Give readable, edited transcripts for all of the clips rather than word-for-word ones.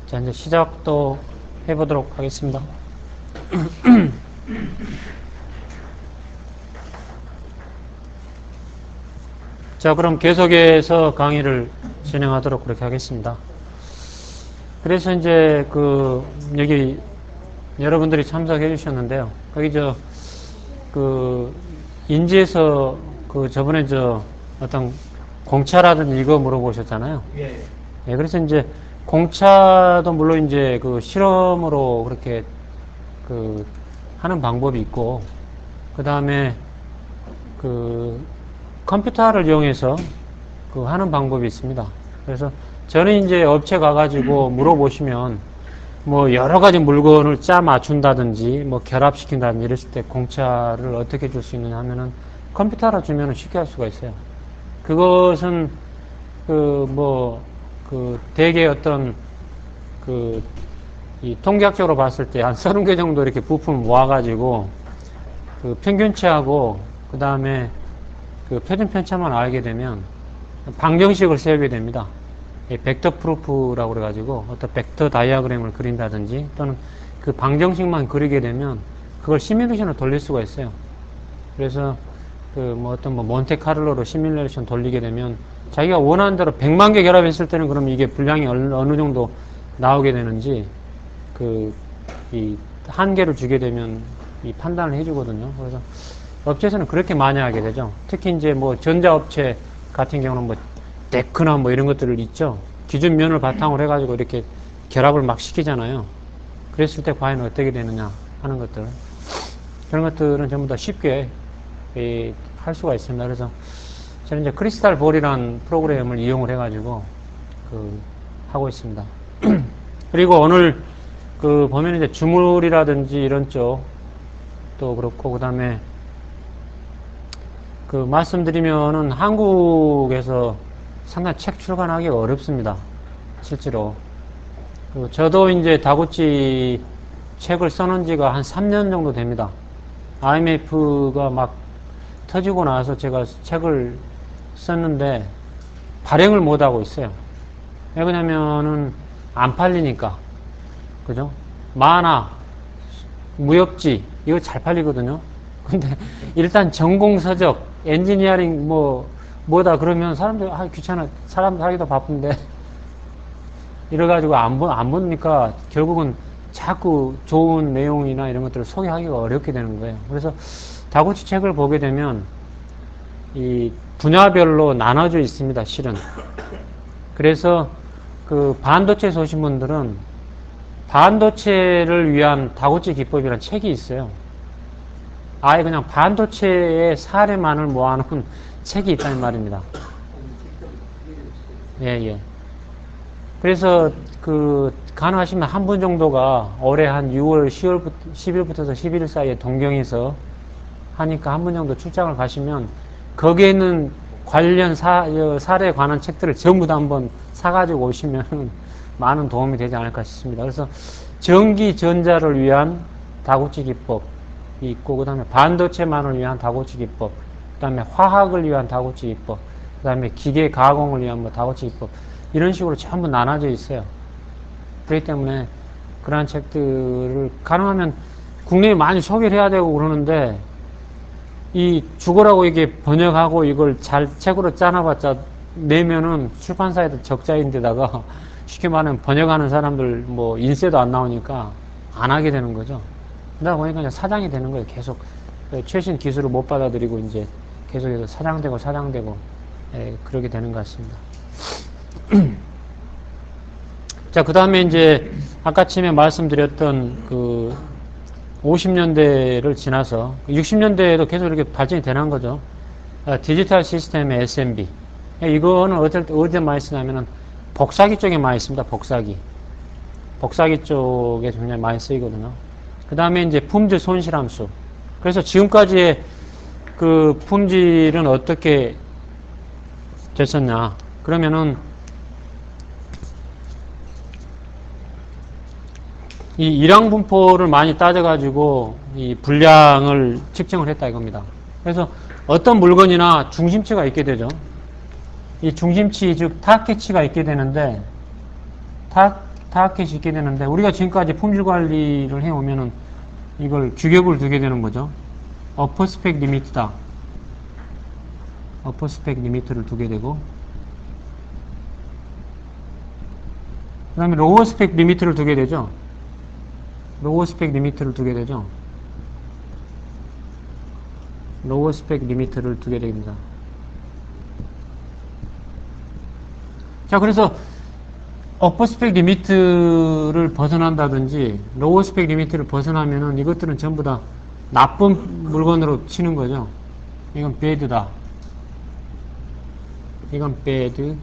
자, 이제 시작도 해보도록 하겠습니다. 자, 그럼 계속해서 강의를 진행하도록 그렇게 하겠습니다. 그래서 이제 여기 여러분들이 참석해 주셨는데요. 거기 인지에서 저번에 어떤 공차라든지 이거 물어보셨잖아요. 예. 예, 그래서 이제 공차도 물론 이제 실험으로 그렇게 하는 방법이 있고, 그 다음에 컴퓨터를 이용해서 하는 방법이 있습니다. 그래서 저는 이제 업체 가가지고 물어보시면 뭐 여러 가지 물건을 짜 맞춘다든지 뭐 결합시킨다든지 이랬을 때 공차를 어떻게 줄 수 있느냐 하면은 컴퓨터로 주면은 쉽게 할 수가 있어요. 그것은 대개 어떤 이 통계학적으로 봤을 때 한 30개 정도 이렇게 부품 모아가지고 평균치하고 그 다음에 표준 편차만 알게 되면 방정식을 세우게 됩니다. 벡터 프루프라고 그래가지고 어떤 벡터 다이어그램을 그린다든지 또는 그 방정식만 그리게 되면 그걸 시뮬레이션으로 돌릴 수가 있어요. 그래서 몬테카를로로 시뮬레이션 돌리게 되면 자기가 원하는 대로 100만 개 결합했을 때는 그럼 이게 분량이 어느 정도 나오게 되는지 이 한계를 주게 되면 이 판단을 해주거든요. 그래서 업체에서는 그렇게 많이 하게 되죠. 특히 이제 전자업체 같은 경우는 데크나 이런 것들을 있죠. 기준면을 바탕으로 해가지고 이렇게 결합을 막 시키잖아요. 그랬을 때 과연 어떻게 되느냐 하는 것들. 그런 것들은 전부 다 쉽게 할 수가 있습니다. 그래서 저는 이제 크리스탈 볼이라는 프로그램을 이용을 해가지고 하고 있습니다. 그리고 오늘 보면 이제 주물이라든지 이런 쪽도 그렇고, 그 다음에 말씀드리면은 한국에서 상당히 책 출간하기가 어렵습니다. 실제로. 저도 이제 다구치 책을 써놓은 지가 한 3년 정도 됩니다. IMF가 막 터지고 나서 제가 책을 썼는데 발행을 못하고 있어요. 왜 그러냐면은 안 팔리니까. 그죠? 만화, 무협지, 이거 잘 팔리거든요. 근데 일단 전공서적, 엔지니어링 뭐다 그러면 사람들 귀찮아. 사람 하기도 바쁜데 이래가지고 안 보니까 결국은 자꾸 좋은 내용이나 이런 것들을 소개하기가 어렵게 되는 거예요. 그래서 다구치 책을 보게 되면 이 분야별로 나눠져 있습니다. 실은. 그래서 반도체에서 오신 분들은 반도체를 위한 다구치 기법이라는 책이 있어요. 아예 그냥 반도체의 사례만을 모아놓은 책이 있다는 말입니다. 예. 그래서 가능하시면 한 분 정도가 올해 한 6월, 10일부터 11일 사이에 동경에서 하니까 한 분 정도 출장을 가시면 거기에 있는 관련 사례에 관한 책들을 전부 다 한번 사가지고 오시면 많은 도움이 되지 않을까 싶습니다. 그래서 전기, 전자를 위한 다구치 기법이 있고, 그 다음에 반도체만을 위한 다구치 기법, 그 다음에 화학을 위한 다구치 기법, 그 다음에 기계 가공을 위한 다구치 기법, 이런 식으로 전부 나눠져 있어요. 그렇기 때문에 그러한 책들을 가능하면 국내에 많이 소개를 해야 되고 그러는데, 이 죽으라고 이게 번역하고 이걸 잘 책으로 짜놔봤자 내면은 출판사에도 적자인데다가 쉽게 말하면 번역하는 사람들 인세도 안 나오니까 안 하게 되는 거죠. 그러다 보니까 그냥 사장이 되는 거예요. 계속 최신 기술을 못 받아들이고 이제 계속해서 사장되고 그러게 되는 것 같습니다. 자, 그 다음에 이제 아까 처음에 말씀드렸던 50년대를 지나서 60년대에도 계속 이렇게 발전이 되는 거죠. 디지털 시스템의 SMB. 이거는 어디에 많이 쓰냐면은 복사기 쪽에 많이 씁니다. 복사기 쪽에 굉장히 많이 쓰이거든요. 그 다음에 이제 품질 손실함수. 그래서 지금까지의 품질은 어떻게 됐었냐. 그러면은 이 일항 분포를 많이 따져가지고 이 분량을 측정을 했다 이겁니다. 그래서 어떤 물건이나 중심치가 있게 되죠. 이 중심치, 즉 타겟치가 있게 되는데 타겟이 있게 되는데, 우리가 지금까지 품질 관리를 해오면은 이걸 규격을 두게 되는 거죠. 어퍼 스펙 리미트다. 어퍼 스펙 리미트를 두게 되고, 그 다음에 로워 스펙 리미트를 두게 되죠. 로워 스펙 리미트를 두게 되죠. 로워 스펙 리미트를 두게 됩니다. 자, 그래서 어퍼 스펙 리미트를 벗어난다든지 로워 스펙 리미트를 벗어나면은 이것들은 전부 다 나쁜 물건으로 치는 거죠. 이건 배드다. 이건 배드.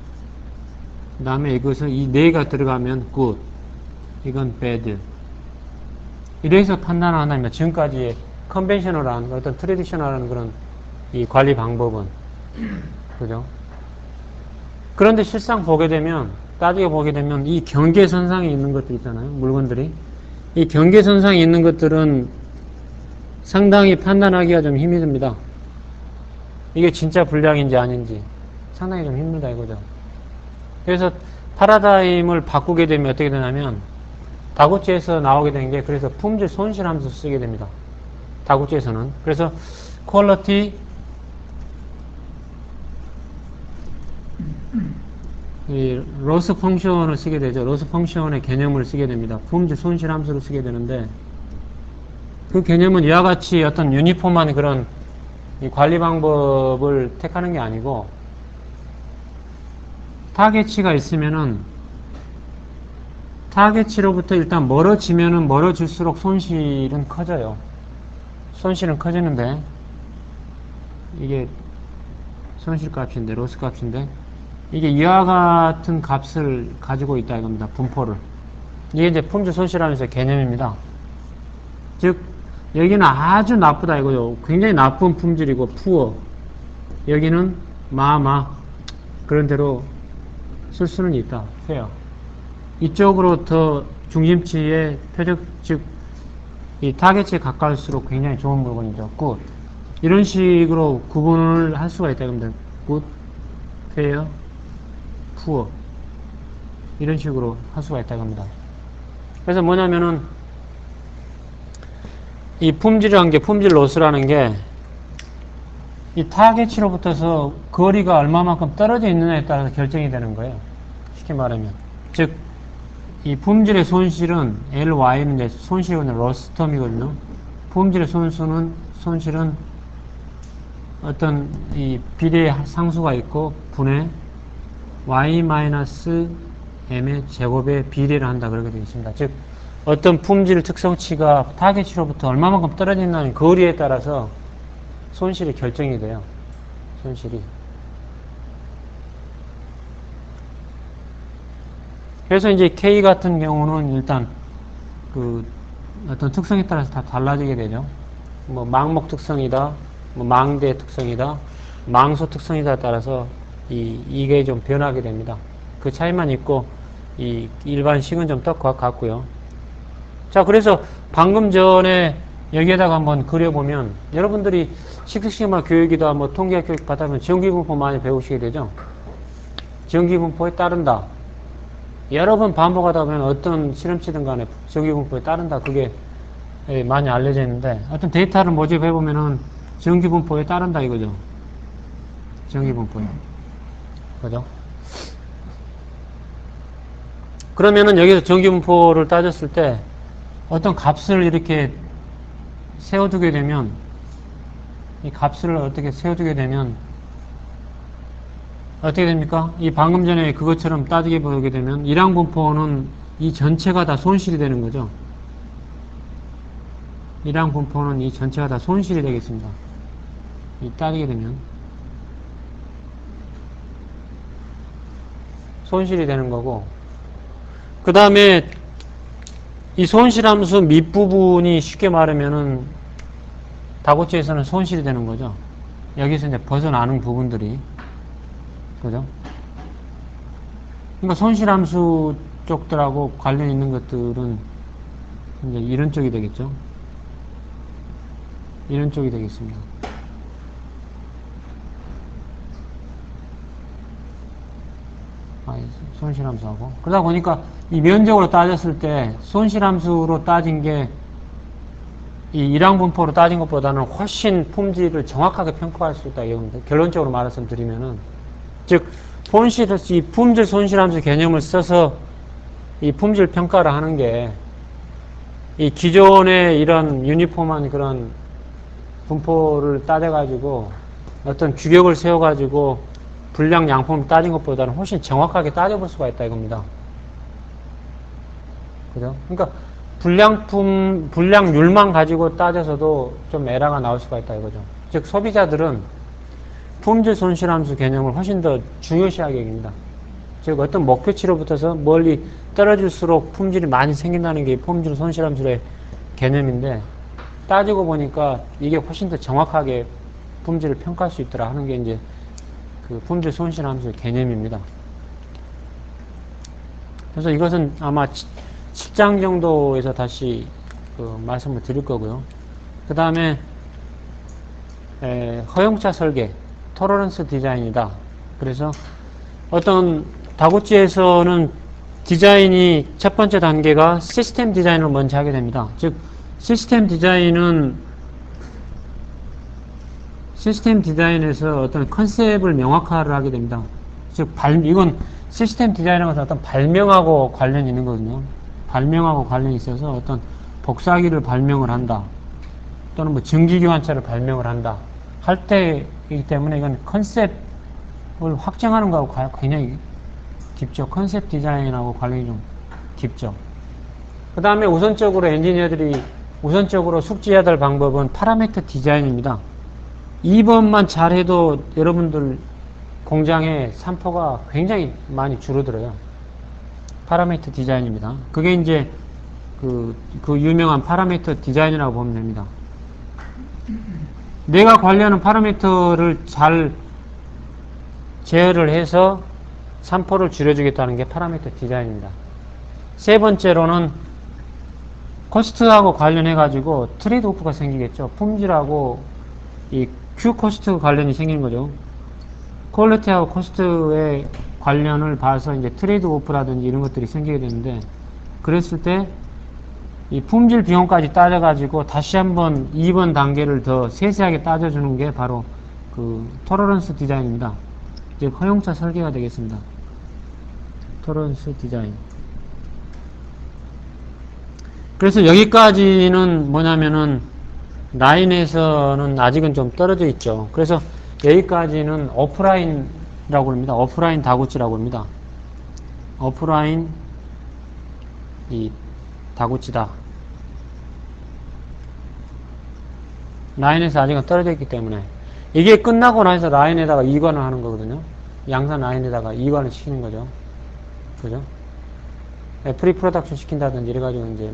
그 다음에 이것은 이 네가 들어가면 굿. 이건 배드. 이래서 판단을 한다면 지금까지의 컨벤셔널한 어떤 트레디셔널한 그런 이 관리 방법은 그죠? 그런데 실상 보게 되면 따지게 보게 되면 이 경계선상에 있는 것들 있잖아요. 물건들이 이 경계선상에 있는 것들은 상당히 판단하기가 좀 힘이 듭니다. 이게 진짜 불량인지 아닌지 상당히 좀 힘들다 이거죠. 그래서 파라다임을 바꾸게 되면 어떻게 되냐면 다구치에서 나오게 된 게 그래서 품질 손실 함수 쓰게 됩니다. 다구치에서는. 그래서 퀄리티 이 로스 펑션을 쓰게 되죠. 로스 펑션의 개념을 쓰게 됩니다. 품질 손실 함수를 쓰게 되는데 그 개념은 이와 같이 어떤 유니폼한 그런 이 관리 방법을 택하는 게 아니고 타겟치가 있으면은 타겟치로부터 일단 멀어지면은 멀어질수록 손실은 커져요. 손실은 커지는데 이게 손실값인데 로스 값인데 이게 이와 같은 값을 가지고 있다 이겁니다. 분포를. 이게 이제 품질 손실하면서 개념입니다. 즉 여기는 아주 나쁘다 이거죠. 굉장히 나쁜 품질이고 푸어. 여기는 마마 그런 대로 쓸 수는 있다. 페어. 이쪽으로 더 중심치의 표적 즉 이 타겟치에 가까울수록 굉장히 좋은 물건이죠. 굿. 이런 식으로 구분을 할 수가 있다 이겁니다. 굿, 페어, 푸어 이런 식으로 할 수가 있다고 합니다. 그래서 뭐냐면은 이 품질이라는 게 품질 로스라는 게 이 타겟치로부터서 거리가 얼마만큼 떨어져 있느냐에 따라서 결정이 되는 거예요. 쉽게 말하면 즉 이 품질의 손실은 LY는 이제 손실은 로스 텀이거든요. 품질의 손실은 어떤 이 비례의 상수가 있고 분의 y-m의 제곱의 비례를 한다 그렇게 되어 있습니다. 즉 어떤 품질 특성치가 타겟치로부터 얼마만큼 떨어져 있는 거리에 따라서 손실이 결정이 돼요. 손실이. 그래서 이제 K 같은 경우는 일단 그 어떤 특성에 따라서 다 달라지게 되죠. 뭐 망목 특성이다, 뭐 망대 특성이다, 망소 특성이다에 따라서 이게 좀 변하게 됩니다. 그 차이만 있고 이 일반식은 좀 더 같고요. 자, 그래서 방금 전에 여기에다가 한번 그려보면 여러분들이 식스시그마 교육이다 뭐 통계학 교육 받아보면 전기분포 많이 배우시게 되죠. 전기분포에 따른다. 여러 번 반복하다 보면 어떤 실험치든 간에 전기분포에 따른다. 그게 많이 알려져 있는데 어떤 데이터를 모집해보면은 전기분포에 따른다 이거죠. 전기분포에. 그죠? 그러면은 여기서 전기분포를 따졌을 때 어떤 값을 이렇게 세워두게 되면 이 값을 어떻게 세워두게 되면 어떻게 됩니까? 이 방금 전에 그것처럼 따지게 보게 되면 일항분포는 이 전체가 다 손실이 되는 거죠. 일항분포는 이 전체가 다 손실이 되겠습니다. 이 따지게 되면 손실이 되는 거고 그 다음에 이 손실함수 밑부분이 쉽게 말하면은 다고치에서는 손실이 되는 거죠. 여기서 이제 벗어나는 부분들이 그죠? 그러니까 손실함수 쪽들하고 관련 있는 것들은 이제 이런 쪽이 되겠죠. 이런 쪽이 되겠습니다. 손실함수하고. 그러다 보니까 이 면적으로 따졌을 때 손실함수로 따진 게 이 일항분포로 따진 것보다는 훨씬 품질을 정확하게 평가할 수 있다. 이겁니다. 결론적으로 말씀드리면은. 즉, 이 품질 손실함수 개념을 써서 이 품질 평가를 하는 게 이 기존의 이런 유니폼한 그런 분포를 따져가지고 어떤 규격을 세워가지고 불량 양품을 따진 것보다는 훨씬 정확하게 따져볼 수가 있다 이겁니다. 그죠? 그러니까 불량률만 가지고 따져서도 좀 에러가 나올 수가 있다 이거죠. 즉 소비자들은 품질 손실함수 개념을 훨씬 더 중요시하게 여깁니다. 즉 어떤 목표치로부터서 멀리 떨어질수록 품질이 많이 생긴다는 게 품질 손실함수의 개념인데 따지고 보니까 이게 훨씬 더 정확하게 품질을 평가할 수 있더라 하는 게 이제 그 품질 손실함수의 개념입니다. 그래서 이것은 아마 7장 정도에서 다시 그 말씀을 드릴 거고요. 그 다음에 허용차 설계, 토러런스 디자인이다. 그래서 어떤 다구치에서는 디자인이 첫 번째 단계가 시스템 디자인을 먼저 하게 됩니다. 즉 시스템 디자인에서 어떤 컨셉을 명확화를 하게 됩니다. 즉 이건 시스템 디자인은 어떤 발명하고 관련이 있는 거거든요. 발명하고 관련이 있어서 어떤 복사기를 발명을 한다. 또는 뭐 증기기관차를 발명을 한다. 할 때이기 때문에 이건 컨셉을 확정하는 거하고 굉장히 깊죠. 컨셉 디자인하고 관련이 좀 깊죠. 그 다음에 우선적으로 엔지니어들이 우선적으로 숙지해야 될 방법은 파라미터 디자인입니다. 2번만 잘해도 여러분들 공장의 산포가 굉장히 많이 줄어들어요. 파라미터 디자인입니다. 그게 이제 그 유명한 파라미터 디자인이라고 보면 됩니다. 내가 관리하는 파라미터를 잘 제어를 해서 산포를 줄여주겠다는 게 파라미터 디자인입니다. 세 번째로는 코스트하고 관련해가지고 트레이드 오프가 생기겠죠. 품질하고 이 Q 코스트 관련이 생기는 거죠. 퀄리티하고 코스트의 관련을 봐서 이제 트레이드 오프라든지 이런 것들이 생기게 되는데, 그랬을 때 이 품질 비용까지 따져가지고 다시 한번 2번 단계를 더 세세하게 따져주는 게 바로 그 토러런스 디자인입니다. 즉 허용차 설계가 되겠습니다. 토러런스 디자인. 그래서 여기까지는 뭐냐면은 라인에서는 아직은 좀 떨어져 있죠. 그래서 여기까지는 오프라인이라고 합니다. 오프라인 다구치라고 합니다. 오프라인 이 다구치다. 라인에서 아직은 떨어져 있기 때문에 이게 끝나고 나서 라인에다가 이관을 하는 거거든요. 양산 라인에다가 이관을 시키는 거죠. 그죠? 프리 프로덕션 시킨다든지 이래가지고 이제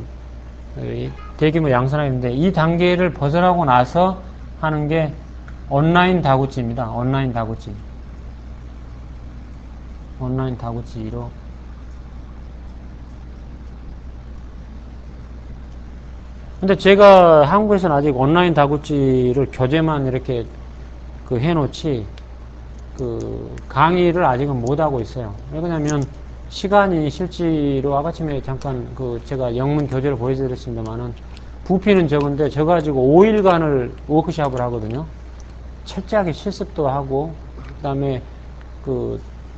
대규모 양산하는데 이 단계를 벗어나고 나서 하는 게 온라인 다구치입니다. 온라인 다구치. 온라인 다구치로. 근데 제가 한국에서는 아직 온라인 다구치를 교재만 이렇게 해놓지, 강의를 아직은 못하고 있어요. 왜냐면, 시간이 실제로 아까쯤에 잠깐 제가 영문 교재를 보여드렸습니다만은, 부피는 적은데, 저 가지고 5일간을 워크숍을 하거든요. 철저하게 실습도 하고, 그 다음에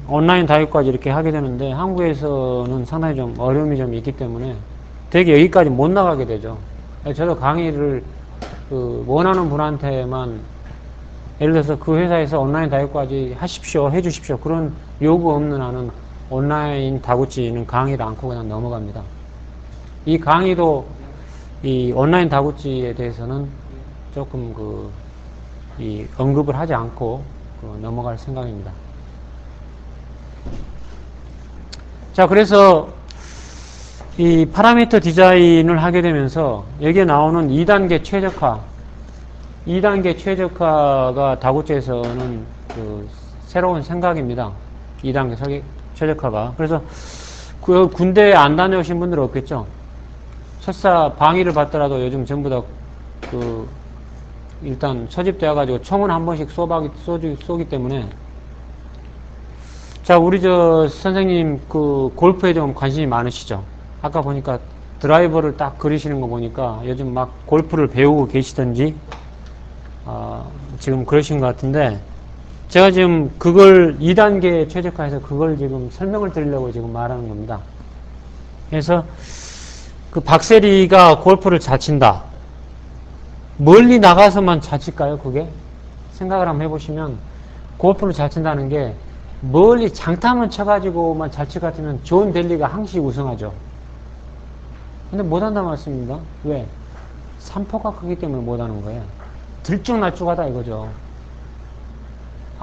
온라인 다육까지 이렇게 하게 되는데, 한국에서는 상당히 좀 어려움이 좀 있기 때문에, 되게 여기까지 못 나가게 되죠. 저도 강의를 원하는 분한테만, 예를 들어서 그 회사에서 온라인 다육까지 하십시오, 해주십시오, 그런 요구 없는 한은 온라인 다구치는 강의를 않고 그냥 넘어갑니다. 이 강의도 이 온라인 다구치에 대해서는 조금 이 언급을 하지 않고 넘어갈 생각입니다. 자, 그래서 이 파라미터 디자인을 하게 되면서 여기에 나오는 2단계 최적화. 2단계 최적화가 다구치에서는 새로운 생각입니다. 2단계 최적화가. 그래서 군대에 안 다녀오신 분들은 없겠죠. 설사 방위를 받더라도 요즘 전부 다 일단 소집되어 가지고 총은 한 번씩 쏘기 때문에 자, 우리 저 선생님 그 골프에 좀 관심이 많으시죠? 아까 보니까 드라이버를 딱 그리시는 거 보니까 요즘 막 골프를 배우고 계시던지, 지금 그러신 것 같은데, 제가 지금 그걸 2단계 최적화해서 그걸 지금 설명을 드리려고 지금 말하는 겁니다. 그래서 그 박세리가 골프를 잘 친다. 멀리 나가서만 잘 칠까요, 그게? 생각을 한번 해보시면, 골프를 잘 친다는 게 멀리 장타만 쳐가지고만 잘 칠 것 같으면 존 델리가 항시 우승하죠. 근데 못한다는 말씀입니다. 왜? 산포가 크기 때문에 못하는 거예요. 들쭉날쭉하다 이거죠.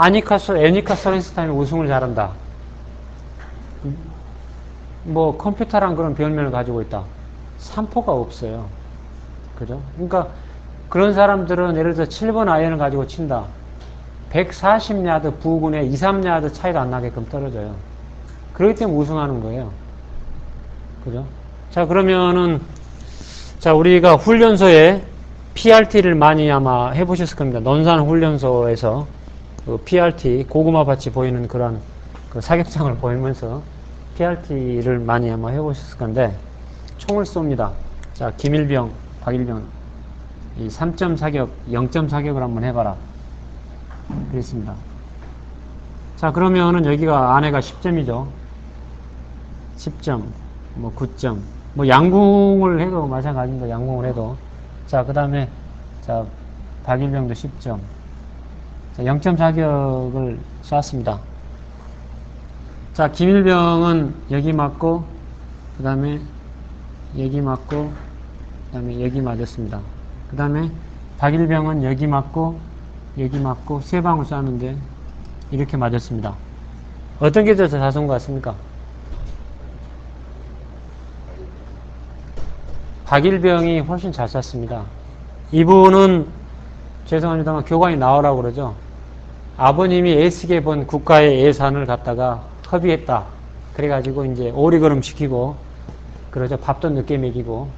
애니카 서렌스타인이 우승을 잘한다. 뭐 컴퓨터란 그런 별명을 가지고 있다. 산포가 없어요. 그죠? 그러니까 그런 사람들은 예를 들어 7번 아이언을 가지고 친다. 140야드 부근에 2, 3야드 차이가 안 나게끔 떨어져요. 그렇기 때문에 우승하는 거예요. 그죠? 자, 그러면은, 자, 우리가 훈련소에 PRT를 많이 아마 해보셨을 겁니다. 논산 훈련소에서 그 PRT, 고구마 밭이 보이는 그런 그 사격장을 보이면서 PRT를 많이 아마 해보셨을 건데, 총을 쏩니다. 자, 김일병, 박일병, 이 3점 사격, 0점 사격을 한번 해봐라. 그랬습니다. 자, 그러면은 여기가 안에가 10점이죠. 10점, 뭐 9점. 뭐 양궁을 해도 마찬가지입니다. 양궁을 해도. 자, 그 다음에, 자, 박일병도 10점. 자, 0점 사격을 쐈습니다. 자, 김일병은 여기 맞고, 그 다음에 여기 맞고, 그 다음에 여기 맞았습니다. 그 다음에 박일병은 여기 맞고, 여기 맞고, 세 방울 쐈는데, 이렇게 맞았습니다. 어떤 게 더 잘 쏜 것 같습니까? 박일병이 훨씬 잘 쐈습니다. 이분은 죄송합니다만 교관이 나오라고 그러죠. 아버님이 애쓰게 본 국가의 예산을 갖다가 허비했다. 그래가지고 이제 오리걸음 시키고 그러죠. 밥도 늦게 먹이고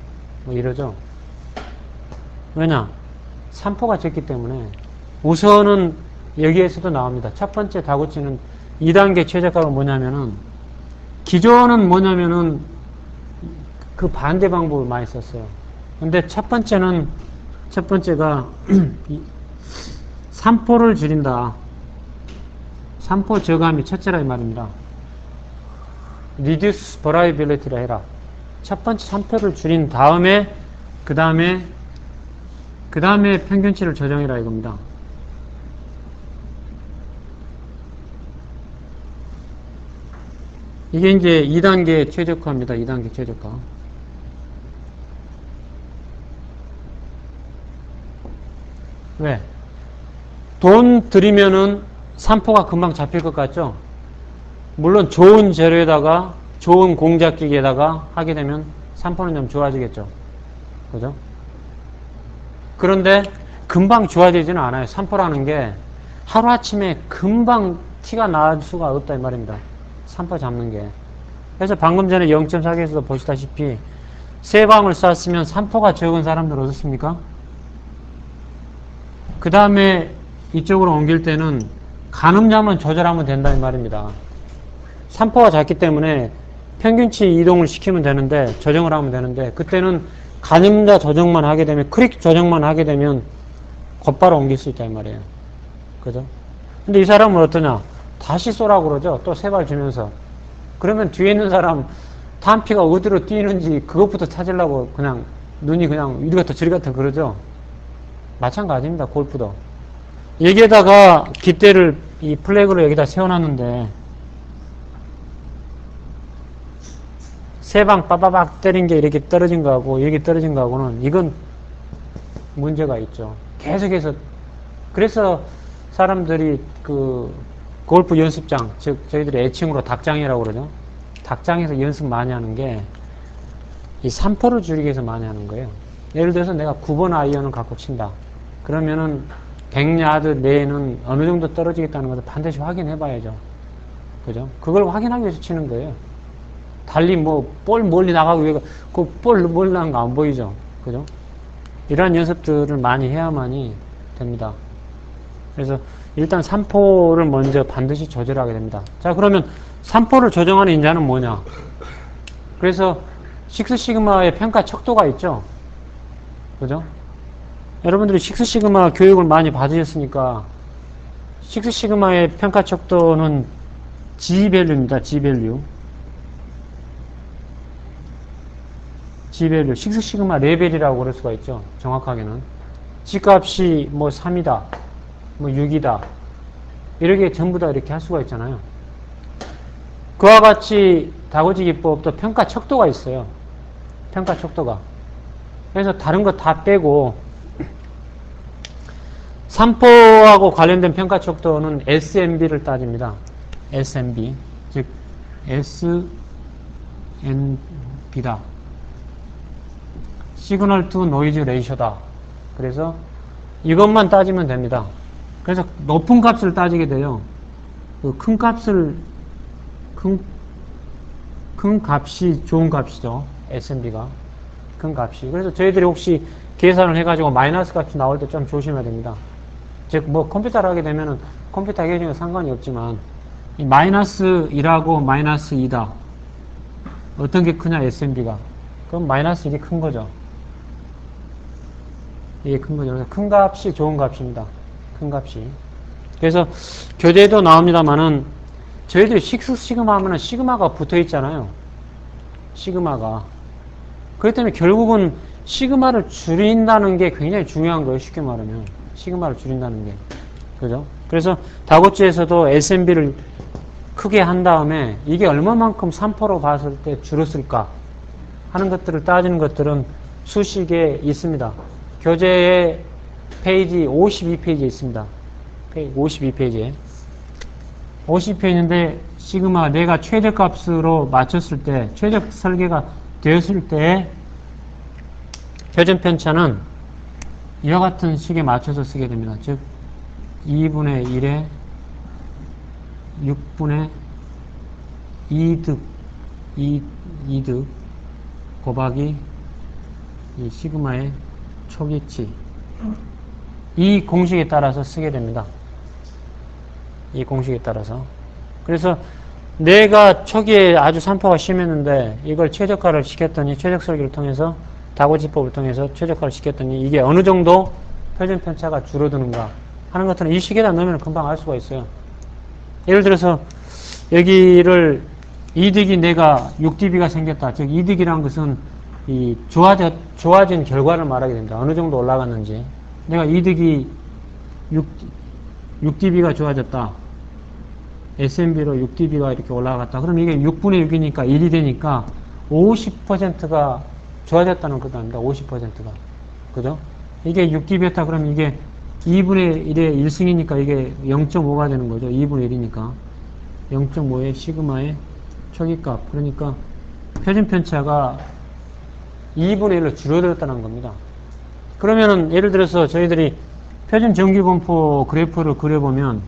뭐 이러죠. 왜냐? 산포가 적기 때문에 우선은 여기에서도 나옵니다. 첫 번째 다구치는 2단계 최저가가 뭐냐면은 기존은 뭐냐면은 그 반대 방법을 많이 썼어요. 근데 첫 번째가 산포를 줄인다. 산포 저감이 첫째라 이 말입니다. reduce variability라 해라. 첫 번째 산포를 줄인 다음에 그 다음에 평균치를 조정해라 이겁니다. 이게 이제 2단계 최적화입니다. 2단계 최적화. 왜? 돈 들이면은 산포가 금방 잡힐 것 같죠? 물론 좋은 재료에다가 좋은 공작기계에다가 하게 되면 산포는 좀 좋아지겠죠. 그죠? 그런데 금방 좋아지지는 않아요. 산포라는 게 하루아침에 금방 티가 날 수가 없다 이 말입니다. 산포 잡는 게. 그래서 방금 전에 0.4에서도 보시다시피 세 방울 쐈으면 산포가 적은 사람들 어떻습니까? 그 다음에 이쪽으로 옮길 때는 가늠자만 조절하면 된다는 말입니다. 산포가 작기 때문에 평균치 이동을 시키면 되는데 조정을 하면 되는데 그때는 가늠자 조정만 하게 되면 크릭 조정만 하게 되면 곧바로 옮길 수 있다 이 말이에요. 그죠? 근데 이 사람은 어떠냐? 다시 쏘라고 그러죠. 또 세 발 주면서. 그러면 뒤에 있는 사람 탄피가 어디로 뛰는지 그것부터 찾으려고 그냥 눈이 그냥 이리 갔다 저리 갔다 그러죠. 마찬가지입니다. 골프도. 여기에다가 깃대를 이 플래그를 여기다 세워놨는데 세 방 빠바박 때린 게 이렇게 떨어진 거하고 이렇게 떨어진 거하고는 이건 문제가 있죠. 계속해서 그래서 사람들이 그 골프 연습장, 즉 저희들이 애칭으로 닭장이라고 그러죠. 닭장에서 연습 많이 하는 게 이 산포를 줄이기 위해서 많이 하는 거예요. 예를 들어서 내가 9번 아이언을 갖고 친다. 그러면은 100야드 내에는 어느 정도 떨어지겠다는 것을 반드시 확인해 봐야죠. 그죠? 그걸 확인하기 위해서 치는 거예요. 달리 뭐 볼 멀리 나가고 위해가 그 볼 멀리 나간 거 안 보이죠. 그죠? 이러한 연습들을 많이 해야만이 됩니다. 그래서 일단 3포를 먼저 반드시 조절하게 됩니다. 자, 그러면 3포를 조정하는 인자는 뭐냐? 그래서 6시그마의 평가 척도가 있죠. 그죠? 여러분들이 6시그마 교육을 많이 받으셨으니까 6시그마의 평가 척도는 G밸류입니다. G밸류. G밸류. 6시그마 레벨이라고 그럴 수가 있죠. 정확하게는. G값이 뭐 3이다. 뭐 6이다. 이렇게 전부 다 이렇게 할 수가 있잖아요. 그와 같이 다고지 기법도 평가 척도가 있어요. 평가 척도가. 그래서 다른 거 다 빼고 3포하고 관련된 평가 척도는 SMB를 따집니다. SMB. 즉 SNB다. 시그널 투 노이즈 레이쇼다. 그래서 이것만 따지면 됩니다. 그래서 높은 값을 따지게 돼요. 그 큰 값을 큰 값이 좋은 값이죠. SMB가 큰 값이. 그래서 저희들이 혹시 계산을 해가지고 마이너스 값이 나올 때 좀 조심해야 됩니다. 즉 뭐 컴퓨터를 하게 되면은 컴퓨터 계정에 상관이 없지만 이 마이너스 1하고 마이너스 2다. 어떤 게 크냐 SMB가. 그럼 마이너스 1이 큰 거죠. 이게 큰 거죠. 그래서 큰 값이 좋은 값입니다. 큰 값이. 그래서 교재도 나옵니다만은 저희들이 시그마 하면은 시그마가 붙어 있잖아요. 시그마가. 그렇기 때문에 결국은 시그마를 줄인다는 게 굉장히 중요한 거예요. 쉽게 말하면. 시그마를 줄인다는 게. 그죠? 그래서 다고치에서도 SMB를 크게 한 다음에 이게 얼마만큼 3포로 봤을 때 줄었을까 하는 것들을 따지는 것들은 수식에 있습니다. 교재에 페이지 52페이지에 있습니다. 52페이지에. 50페이지인데 시그마 내가 최저값으로 맞췄을 때, 최적 설계가 되었을 때 표준 편차는 이와 같은 식에 맞춰서 쓰게 됩니다. 즉 2분의 1에 6분의 2득 2득 곱하기 이 시그마의 초기치, 이 공식에 따라서 쓰게 됩니다. 이 공식에 따라서. 그래서 내가 초기에 아주 3포가 심했는데 이걸 최적화를 시켰더니, 최적 설계를 통해서 다고지법을 통해서 최적화를 시켰더니 이게 어느 정도 표준 편차가 줄어드는가 하는 것들은 이 식에다 넣으면 금방 알 수가 있어요. 예를 들어서 여기를 이득이 내가 6dB가 생겼다. 즉 이득이라는 것은 이 좋아진 결과를 말하게 됩니다. 어느 정도 올라갔는지. 내가 이득이 6dB가 좋아졌다. SMB로 6dB가 이렇게 올라갔다. 그럼 이게 6분의 6이니까 1이 되니까 50%가 좋아졌다는 것도 아닙니다. 50%가. 그죠? 이게 6dB였다. 그럼 이게 2분의 1의 1승이니까 이게 0.5가 되는 거죠. 2분의 1이니까. 0.5의 시그마의 초기값. 그러니까 표준 편차가 2분의 1로 줄어들었다는 겁니다. 그러면은 예를 들어서 저희들이 표준 전기분포 그래프를 그려보면,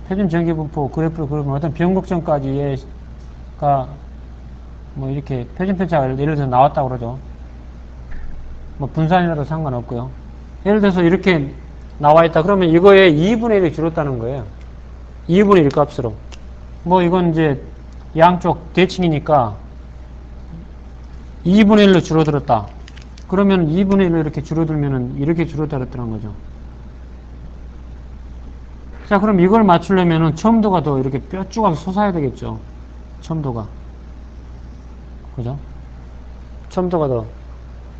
표준 전기분포 그래프를 그려보면 어떤 변곡점까지가 뭐 이렇게 표준 편차가 예를 들어서 나왔다고 그러죠. 뭐 분산이라도 상관없고요. 예를 들어서 이렇게 나와 있다. 그러면 이거에 2분의 1이 줄었다는 거예요. 2분의 1 값으로. 뭐 이건 이제 양쪽 대칭이니까 2분의 1로 줄어들었다. 그러면 2분의 1로 이렇게 줄어들면은 이렇게 줄어들었다는 거죠. 자, 그럼 이걸 맞추려면은 첨도가 더 이렇게 뼈조각 솟아야 되겠죠. 첨도가. 그죠? 첨도가 더.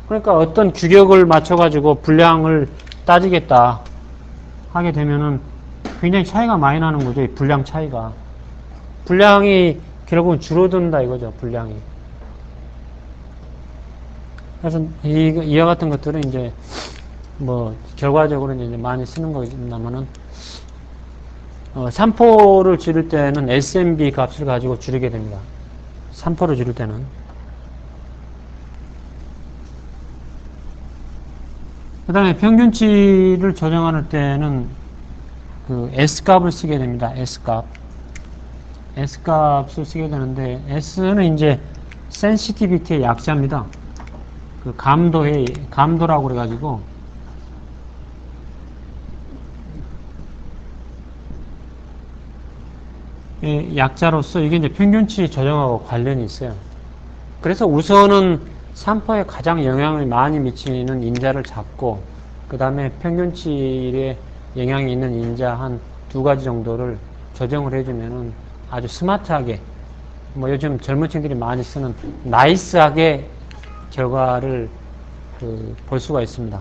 그러니까 어떤 규격을 맞춰가지고 분량을 따지겠다 하게 되면은 굉장히 차이가 많이 나는 거죠. 이 분량 차이가. 분량이 결국은 줄어든다 이거죠. 분량이. 그래서 이와 같은 것들은 이제 뭐 결과적으로 이제 많이 쓰는 거겠습니다만은 3포를 줄일 때는 SMB 값을 가지고 줄이게 됩니다. 3포를 줄일 때는. 그 다음에 평균치를 조정할 때는 그 S값을 쓰게 됩니다. S값. S값을 쓰게 되는데, S는 이제 센시티비티의 약자입니다. 그 감도라고 그래가지고, 약자로서 이게 이제 평균치 조정하고 관련이 있어요. 그래서 우선은 산포에 가장 영향을 많이 미치는 인자를 잡고 그 다음에 평균치에 영향이 있는 인자 한 두 가지 정도를 조정을 해주면은 아주 스마트하게 뭐 요즘 젊은 층들이 많이 쓰는 나이스하게 결과를 볼 수가 있습니다.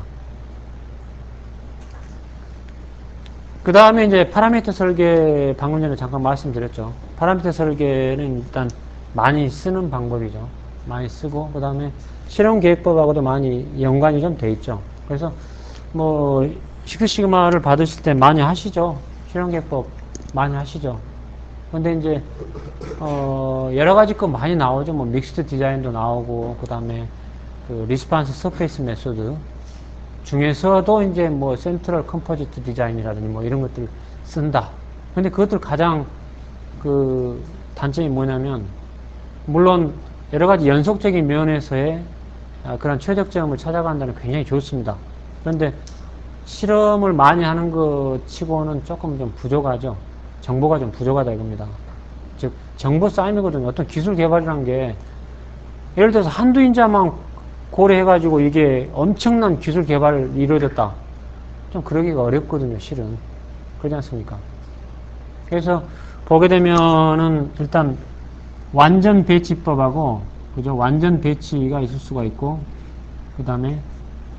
그 다음에 이제 파라미터 설계 방금 전에 잠깐 말씀드렸죠. 파라미터 설계는 일단 많이 쓰는 방법이죠. 많이 쓰고 그 다음에 실험 계획법하고도 많이 연관이 좀 돼 있죠. 그래서 뭐 식스시그마를 받으실 때 많이 하시죠. 실험 계획법 많이 하시죠. 근데 이제 여러 가지 거 많이 나오죠. 뭐 믹스드 디자인도 나오고 그 다음에 그 리스판스 서페이스 메소드 중에서도 이제 뭐 센트럴 컴포지트 디자인이라든지 뭐 이런 것들 쓴다. 근데 그것들 가장 그 단점이 뭐냐면 물론 여러 가지 연속적인 면에서의 그런 최적점을 찾아간다는 굉장히 좋습니다. 그런데 실험을 많이 하는 것 치고는 조금 좀 부족하죠. 정보가 좀 부족하다 이겁니다. 즉 정보 쌓임이거든요. 어떤 기술 개발이란 게 예를 들어서 한두 인자만 고려해가지고 이게 엄청난 기술 개발이 이루어졌다. 좀 그러기가 어렵거든요, 실은. 그러지 않습니까? 그래서 보게 되면은 일단 완전 배치법하고, 그죠? 완전 배치가 있을 수가 있고, 그 다음에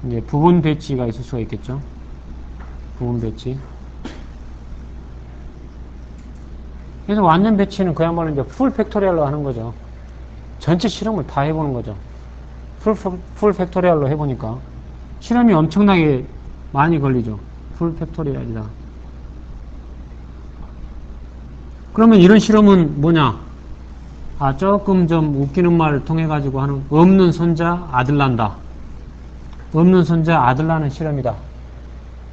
이제 부분 배치가 있을 수가 있겠죠? 부분 배치. 그래서 완전 배치는 그야말로 이제 풀 팩토리얼로 하는 거죠. 전체 실험을 다 해보는 거죠. 풀 팩토리얼로 해보니까 실험이 엄청나게 많이 걸리죠. 풀 팩토리얼이다. 그러면 이런 실험은 뭐냐? 조금 좀 웃기는 말을 통해 가지고 하는 없는 손자 아들 난다. 없는 손자 아들 나는 실험이다.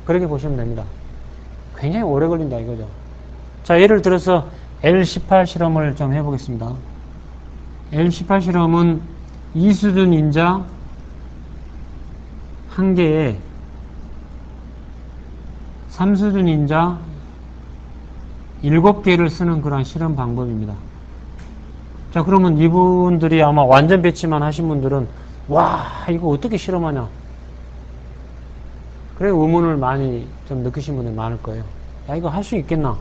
그렇게 보시면 됩니다. 굉장히 오래 걸린다 이거죠. 자, 예를 들어서 L18 실험을 좀 해보겠습니다. L18 실험은 2수준 인자 1개에 3수준 인자 7개를 쓰는 그런 실험 방법입니다. 자, 그러면 이분들이 아마 완전 배치만 하신 분들은 와, 이거 어떻게 실험하냐? 그래 의문을 많이 좀 느끼신 분들이 많을 거예요. 야, 이거 할 수 있겠나?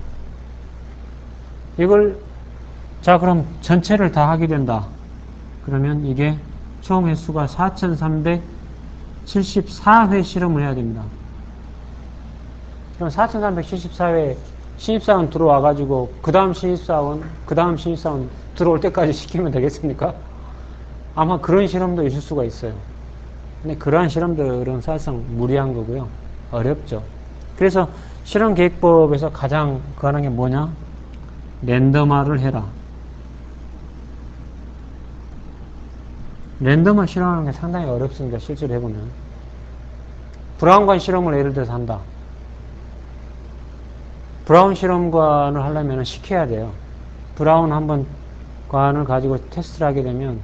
이걸 자, 그럼 전체를 다 하게 된다. 그러면 이게 총 횟수가 4374회 실험을 해야 됩니다. 그럼 4374회 신입사원 들어와가지고 그 다음 신입사원 들어올 때까지 시키면 되겠습니까? 아마 그런 실험도 있을 수가 있어요. 근데 그러한 실험들은 사실상 무리한 거고요. 어렵죠. 그래서 실험 계획법에서 가장 그하는 게 뭐냐? 랜덤화를 해라. 랜덤화 실험하는 게 상당히 어렵습니다. 실제로 해보면. 브라운관 실험을 예를 들어서 한다. 브라운 실험관을 하려면 시켜야 돼요. 브라운 한번 관을 가지고 테스트를 하게 되면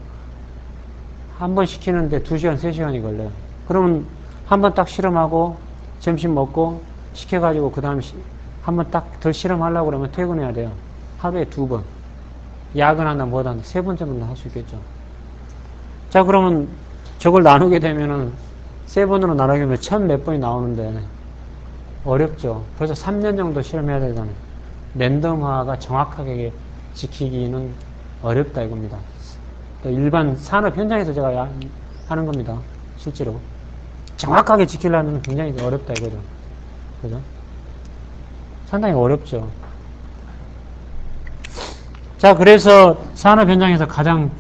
한 번 시키는데 2시간, 3시간이 걸려요. 그러면 한 번 딱 실험하고 점심 먹고 시켜가지고 그 다음에 한 번 딱 더 실험하려고 그러면 퇴근해야 돼요. 하루에 2번. 야근한다 뭐다 3번 정도는 할 수 있겠죠. 자, 그러면 저걸 나누게 되면은 3번으로 나누게 되면 1000몇 번이 나오는데 어렵죠. 벌써 3년 정도 실험해야 되잖아요. 랜덤화가 정확하게 지키기는 어렵다 이겁니다. 일반 산업 현장에서 제가 하는 겁니다. 실제로. 정확하게 지키려면 굉장히 어렵다 이거죠. 그죠? 상당히 어렵죠. 자, 그래서 산업 현장에서 가장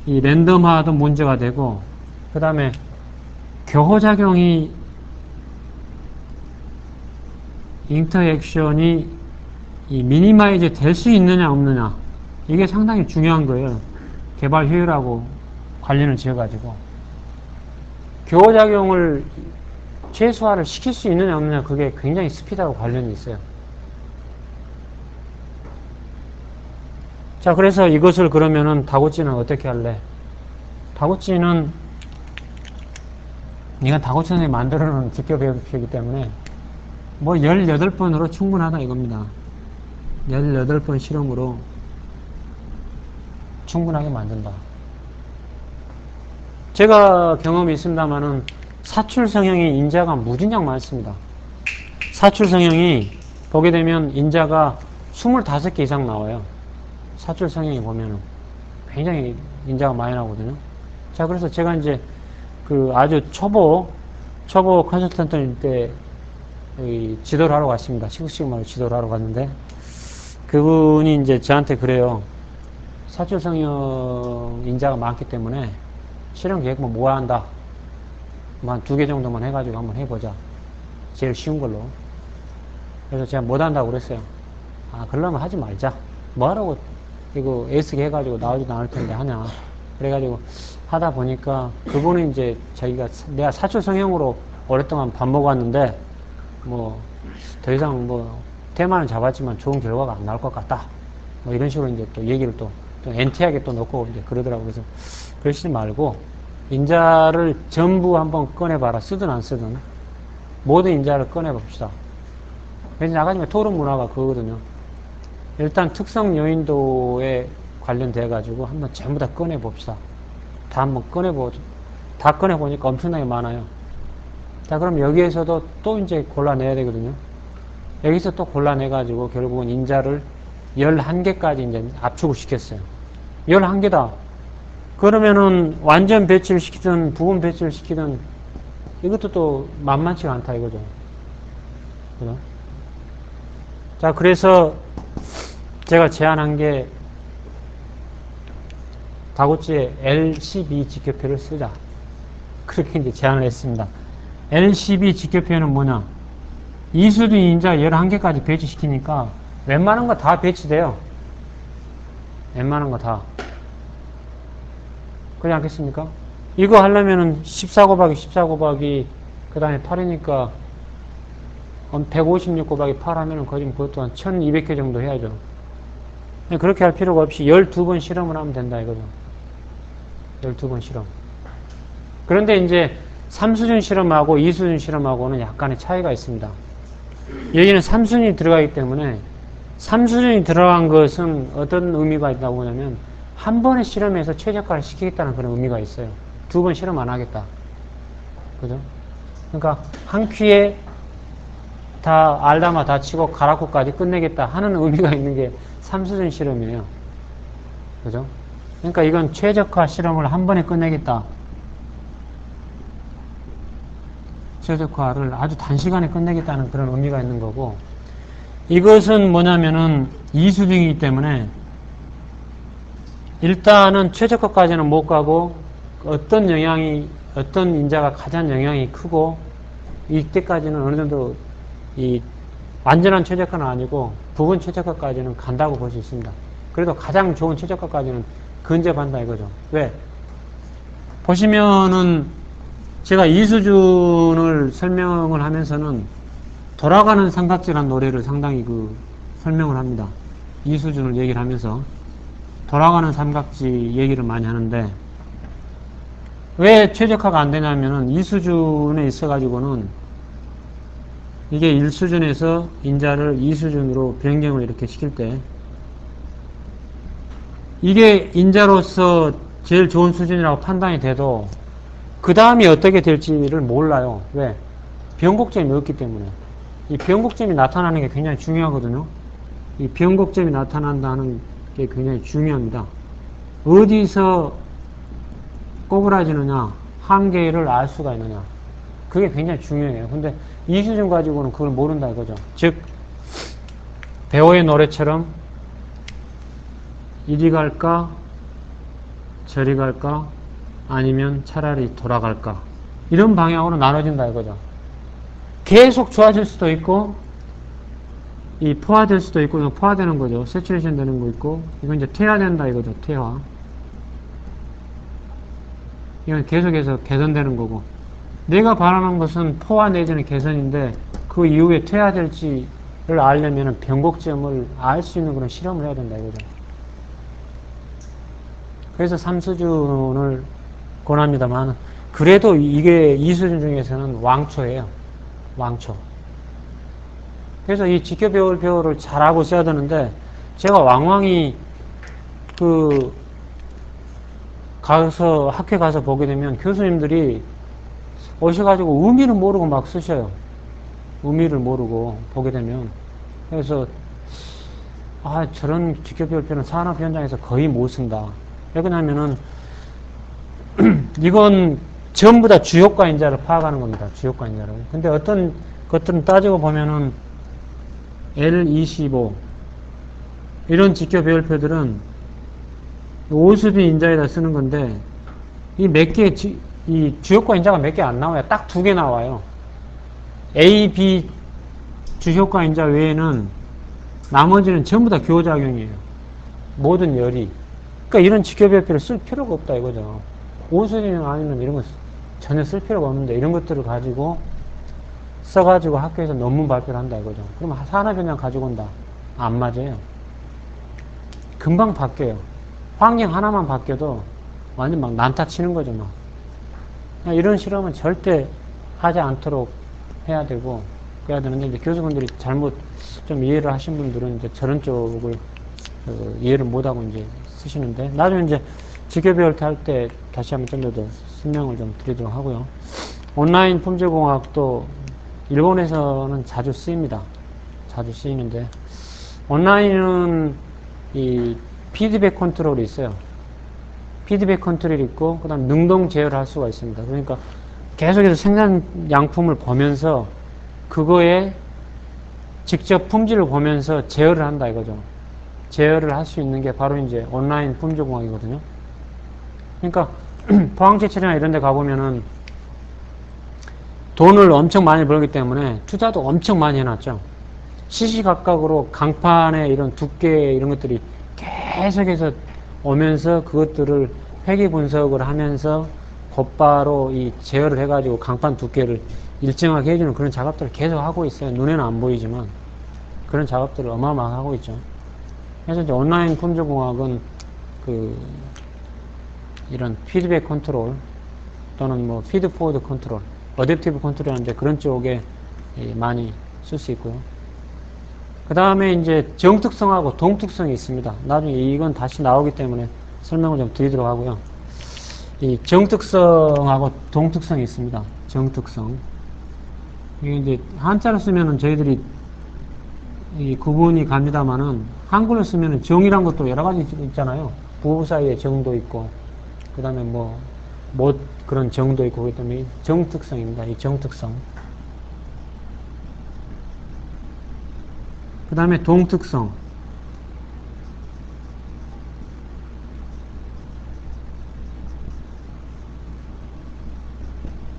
이 랜덤화도 문제가 되고, 그 다음에 교호작용이 인터액션이 미니마이즈 될 수 있느냐 없느냐 이게 상당히 중요한 거예요. 개발 효율하고 관련을 지어가지고 교호작용을 최소화를 시킬 수 있느냐 없느냐 그게 굉장히 스피드하고 관련이 있어요. 자, 그래서 이것을 그러면은 다고치는 어떻게 할래? 다고치는 네가 다고치 선생님이 만들어 놓은 직교 배역이기 때문에 뭐 18번으로 충분하다 이겁니다. 18번 실험으로 충분하게 만든다. 제가 경험이 있습니다만은 사출 성형이 인자가 무진장 많습니다. 사출 성형이 보게 되면 인자가 25개 이상 나와요. 사출 성형이 보면은 굉장히 인자가 많이 나오거든요. 자, 그래서 제가 이제 그 아주 초보 컨설턴트 때 지도를 하러 갔습니다. 시그시그마로 지도를 하러 갔는데 그분이 이제 저한테 그래요. 사출 성형 인자가 많기 때문에 실험 계획 뭐 한다. 한 2개 정도만 해가지고 한번 해보자. 제일 쉬운 걸로. 그래서 제가 못한다고 그랬어요. 아, 그러려면 하지 말자. 뭐하라고 이거 애쓰게 해가지고 나오지도 않을 텐데 하냐. 그래가지고 하다 보니까 그분은 이제 자기가 내가 사출 성형으로 오랫동안 밥 먹어왔는데 뭐 더 이상 뭐 테마는 잡았지만 좋은 결과가 안 나올 것 같다. 뭐 이런 식으로 이제 또 얘기를 또 엔티하게 또 놓고 이제 그러더라고요. 그래서 그러시지 말고 인자를 전부 한번 꺼내봐라. 쓰든 안 쓰든 모든 인자를 꺼내봅시다. 그래서 나가니까 토론 문화가 그거거든요. 일단 특성 요인도에 관련돼 가지고 한번 전부 다 꺼내봅시다. 다 한번 다 꺼내보니까 엄청나게 많아요. 자, 그럼 여기에서도 또 이제 골라내야 되거든요. 여기서 또 골라내가지고 결국은 인자를 11개까지 이제 압축을 시켰어요. 11개다. 그러면은 완전 배치를 시키든 부분 배치를 시키든 이것도 또 만만치가 않다 이거죠. 그죠? 자, 그래서 제가 제안한 게 다고치의 L12 직교표를 쓰자. 그렇게 이제 제안을 했습니다. L12 직교표는 뭐냐? 이수준 인자 11개까지 배치시키니까 웬만한 거 다 배치돼요. 웬만한 거 다. 그렇지 않겠습니까? 이거 하려면은 14 곱하기 그 다음에 8이니까 156 곱하기 8 하면은 거의 그것도 한 1200개 정도 해야죠. 그렇게 할 필요가 없이 12번 실험을 하면 된다 이거죠. 12번 실험. 그런데 이제 3수준 실험하고 2수준 실험하고는 약간의 차이가 있습니다. 여기는 3수준이 들어가기 때문에 3수준이 들어간 것은 어떤 의미가 있다고 하냐면 한 번의 실험에서 최적화를 시키겠다는 그런 의미가 있어요. 2번 실험 안 하겠다. 그죠? 그러니까 한 퀴에 다 알다마 다 치고 가라코까지 끝내겠다 하는 의미가 있는 게 3수준 실험이에요. 그죠? 그러니까 이건 최적화 실험을 한 번에 끝내겠다. 최적화를 아주 단시간에 끝내겠다는 그런 의미가 있는 거고, 이것은 뭐냐면은 2수준이기 때문에 일단은 최적화까지는 못 가고 어떤 인자가 가장 영향이 크고 이때까지는 어느 정도 이 완전한 최적화는 아니고 부분 최적화까지는 간다고 볼 수 있습니다. 그래도 가장 좋은 최적화까지는 근접한다 이거죠. 왜? 보시면은 제가 이수준을 설명을 하면서는 돌아가는 삼각지라는 노래를 상당히 설명을 합니다. 이수준을 얘기를 하면서 돌아가는 삼각지 얘기를 많이 하는데 왜 최적화가 안 되냐면은 이수준에 있어가지고는 이게 1수준에서 인자를 2수준으로 변경을 이렇게 시킬 때 이게 인자로서 제일 좋은 수준이라고 판단이 돼도 그 다음이 어떻게 될지를 몰라요. 왜? 변곡점이 없기 때문에. 이 변곡점이 나타나는 게 굉장히 중요하거든요. 이 변곡점이 나타난다는 게 굉장히 중요합니다. 어디서 꼬부라지느냐, 한계를 알 수가 있느냐. 그게 굉장히 중요해요. 근데 이 수준 가지고는 그걸 모른다 이거죠. 즉, 배우의 노래처럼 이리 갈까, 저리 갈까, 아니면 차라리 돌아갈까. 이런 방향으로 나눠진다 이거죠. 계속 좋아질 수도 있고, 이 포화될 수도 있고, 이거 포화되는 거죠. 세츄레이션 되는 거 있고, 이건 이제 퇴화된다 이거죠. 퇴화. 이건 계속해서 개선되는 거고. 내가 바라는 것은 포화 내지는 개선인데, 그 이후에 퇴화될지를 알려면 변곡점을 알 수 있는 그런 실험을 해야 된다 이거죠. 그래서 3수준을 권합니다만, 그래도 이게 2수준 중에서는 왕초예요. 왕초. 그래서 이 지켜배울표를 잘하고 써야 되는데, 제가 왕왕이 학회 가서 보게 되면 교수님들이 오셔가지고 의미를 모르고 막 쓰셔요. 의미를 모르고 보게 되면. 그래서, 저런 지켜배울표는 산업 현장에서 거의 못 쓴다. 왜 그러냐면은, 이건 전부 다 주효과 인자를 파악하는 겁니다. 주효과 인자를. 근데 어떤 것들은 따지고 보면은, L25, 이런 지켜배울표들은 오수비 인자에다 쓰는 건데, 이 주효과 인자가 몇 개 안 나와요. 딱 2개 나와요. A, B 주효과 인자 외에는 나머지는 전부 다 교작용이에요. 모든 열이. 그러니까 이런 지켜배울표를 쓸 필요가 없다 이거죠. 오수비는 아니면 이런 거 전혀 쓸 필요가 없는데, 이런 것들을 가지고 써가지고 학교에서 논문 발표를 한다 이거죠. 그럼 산업현장 가지고 온다. 안 맞아요. 금방 바뀌어요. 환경 하나만 바뀌어도 완전 막 난타 치는 거죠, 막. 이런 실험은 절대 하지 않도록 해야 되고, 그래야 되는데, 이제 교수분들이 잘못 좀 이해를 하신 분들은 이제 저런 쪽을 이해를 못하고 이제 쓰시는데, 나중에 이제 지켜배울표 할 때 다시 한번 좀 더 설명을 좀 드리도록 하고요. 온라인 품질공학도 일본에서는 자주 쓰입니다. 자주 쓰이는데, 온라인은 이 피드백 컨트롤이 있어요. 피드백 컨트롤이 있고, 그 다음 능동 제어를 할 수가 있습니다. 그러니까 계속해서 생산 양품을 보면서 그거에 직접 품질을 보면서 제어를 한다 이거죠. 제어를 할 수 있는 게 바로 이제 온라인 품질공학이거든요. 그러니까 포항제철이나 이런 데 가보면은 돈을 엄청 많이 벌기 때문에 투자도 엄청 많이 해놨죠. 시시각각으로 강판의 이런 두께 이런 것들이 계속해서 오면서 그것들을 회귀 분석을 하면서 곧바로 이 제어를 해가지고 강판 두께를 일정하게 해주는 그런 작업들을 계속 하고 있어요. 눈에는 안 보이지만 그런 작업들을 어마어마하게 하고 있죠. 그래서 이제 온라인 품질공학은 이런 피드백 컨트롤 또는 뭐 피드포워드 컨트롤, 어댑티브 컨트롤인데 그런 쪽에 많이 쓸 수 있고요. 그 다음에 이제 정특성하고 동특성이 있습니다. 나중에 이건 다시 나오기 때문에 설명을 좀 드리도록 하고요. 이 정특성하고 동특성이 있습니다. 정특성. 이게 이제 한자로 쓰면은 저희들이 이 구분이 갑니다만은 한글로 쓰면은 정이란 것도 여러 가지 있잖아요. 부부 사이에 정도 있고, 그 다음에 못 그런 정도 있고, 그렇기 때문에 정특성입니다. 이 정특성. 그 다음에 동특성.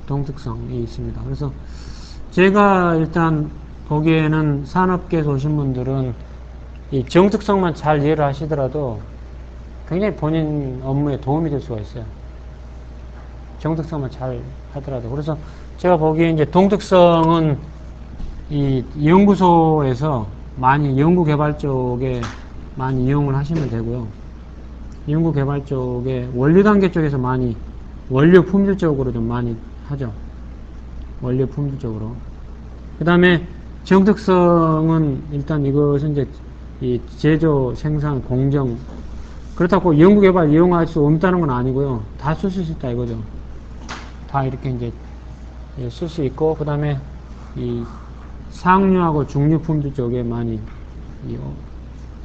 동특성이 있습니다. 그래서 제가 일단 보기에는 산업계에서 오신 분들은 이 정특성만 잘 이해를 하시더라도 굉장히 본인 업무에 도움이 될 수가 있어요. 정특성만 잘 하더라도. 그래서 제가 보기에 이제 동특성은 이 연구소에서 많이 연구개발 쪽에 많이 이용을 하시면 되고요. 연구개발 쪽에 원료 단계 쪽에서 많이 원료 품질 쪽으로 좀 많이 하죠. 원료 품질 쪽으로. 그 다음에 정특성은 일단 이것은 이제 이 제조, 생산, 공정, 그렇다고 연구개발 이용할 수 없다는 건 아니고요. 다 쓸 수 있다 이거죠. 다 이렇게 이제 쓸 수 있고, 그 다음에 이 상류하고 중류 품질 쪽에 많이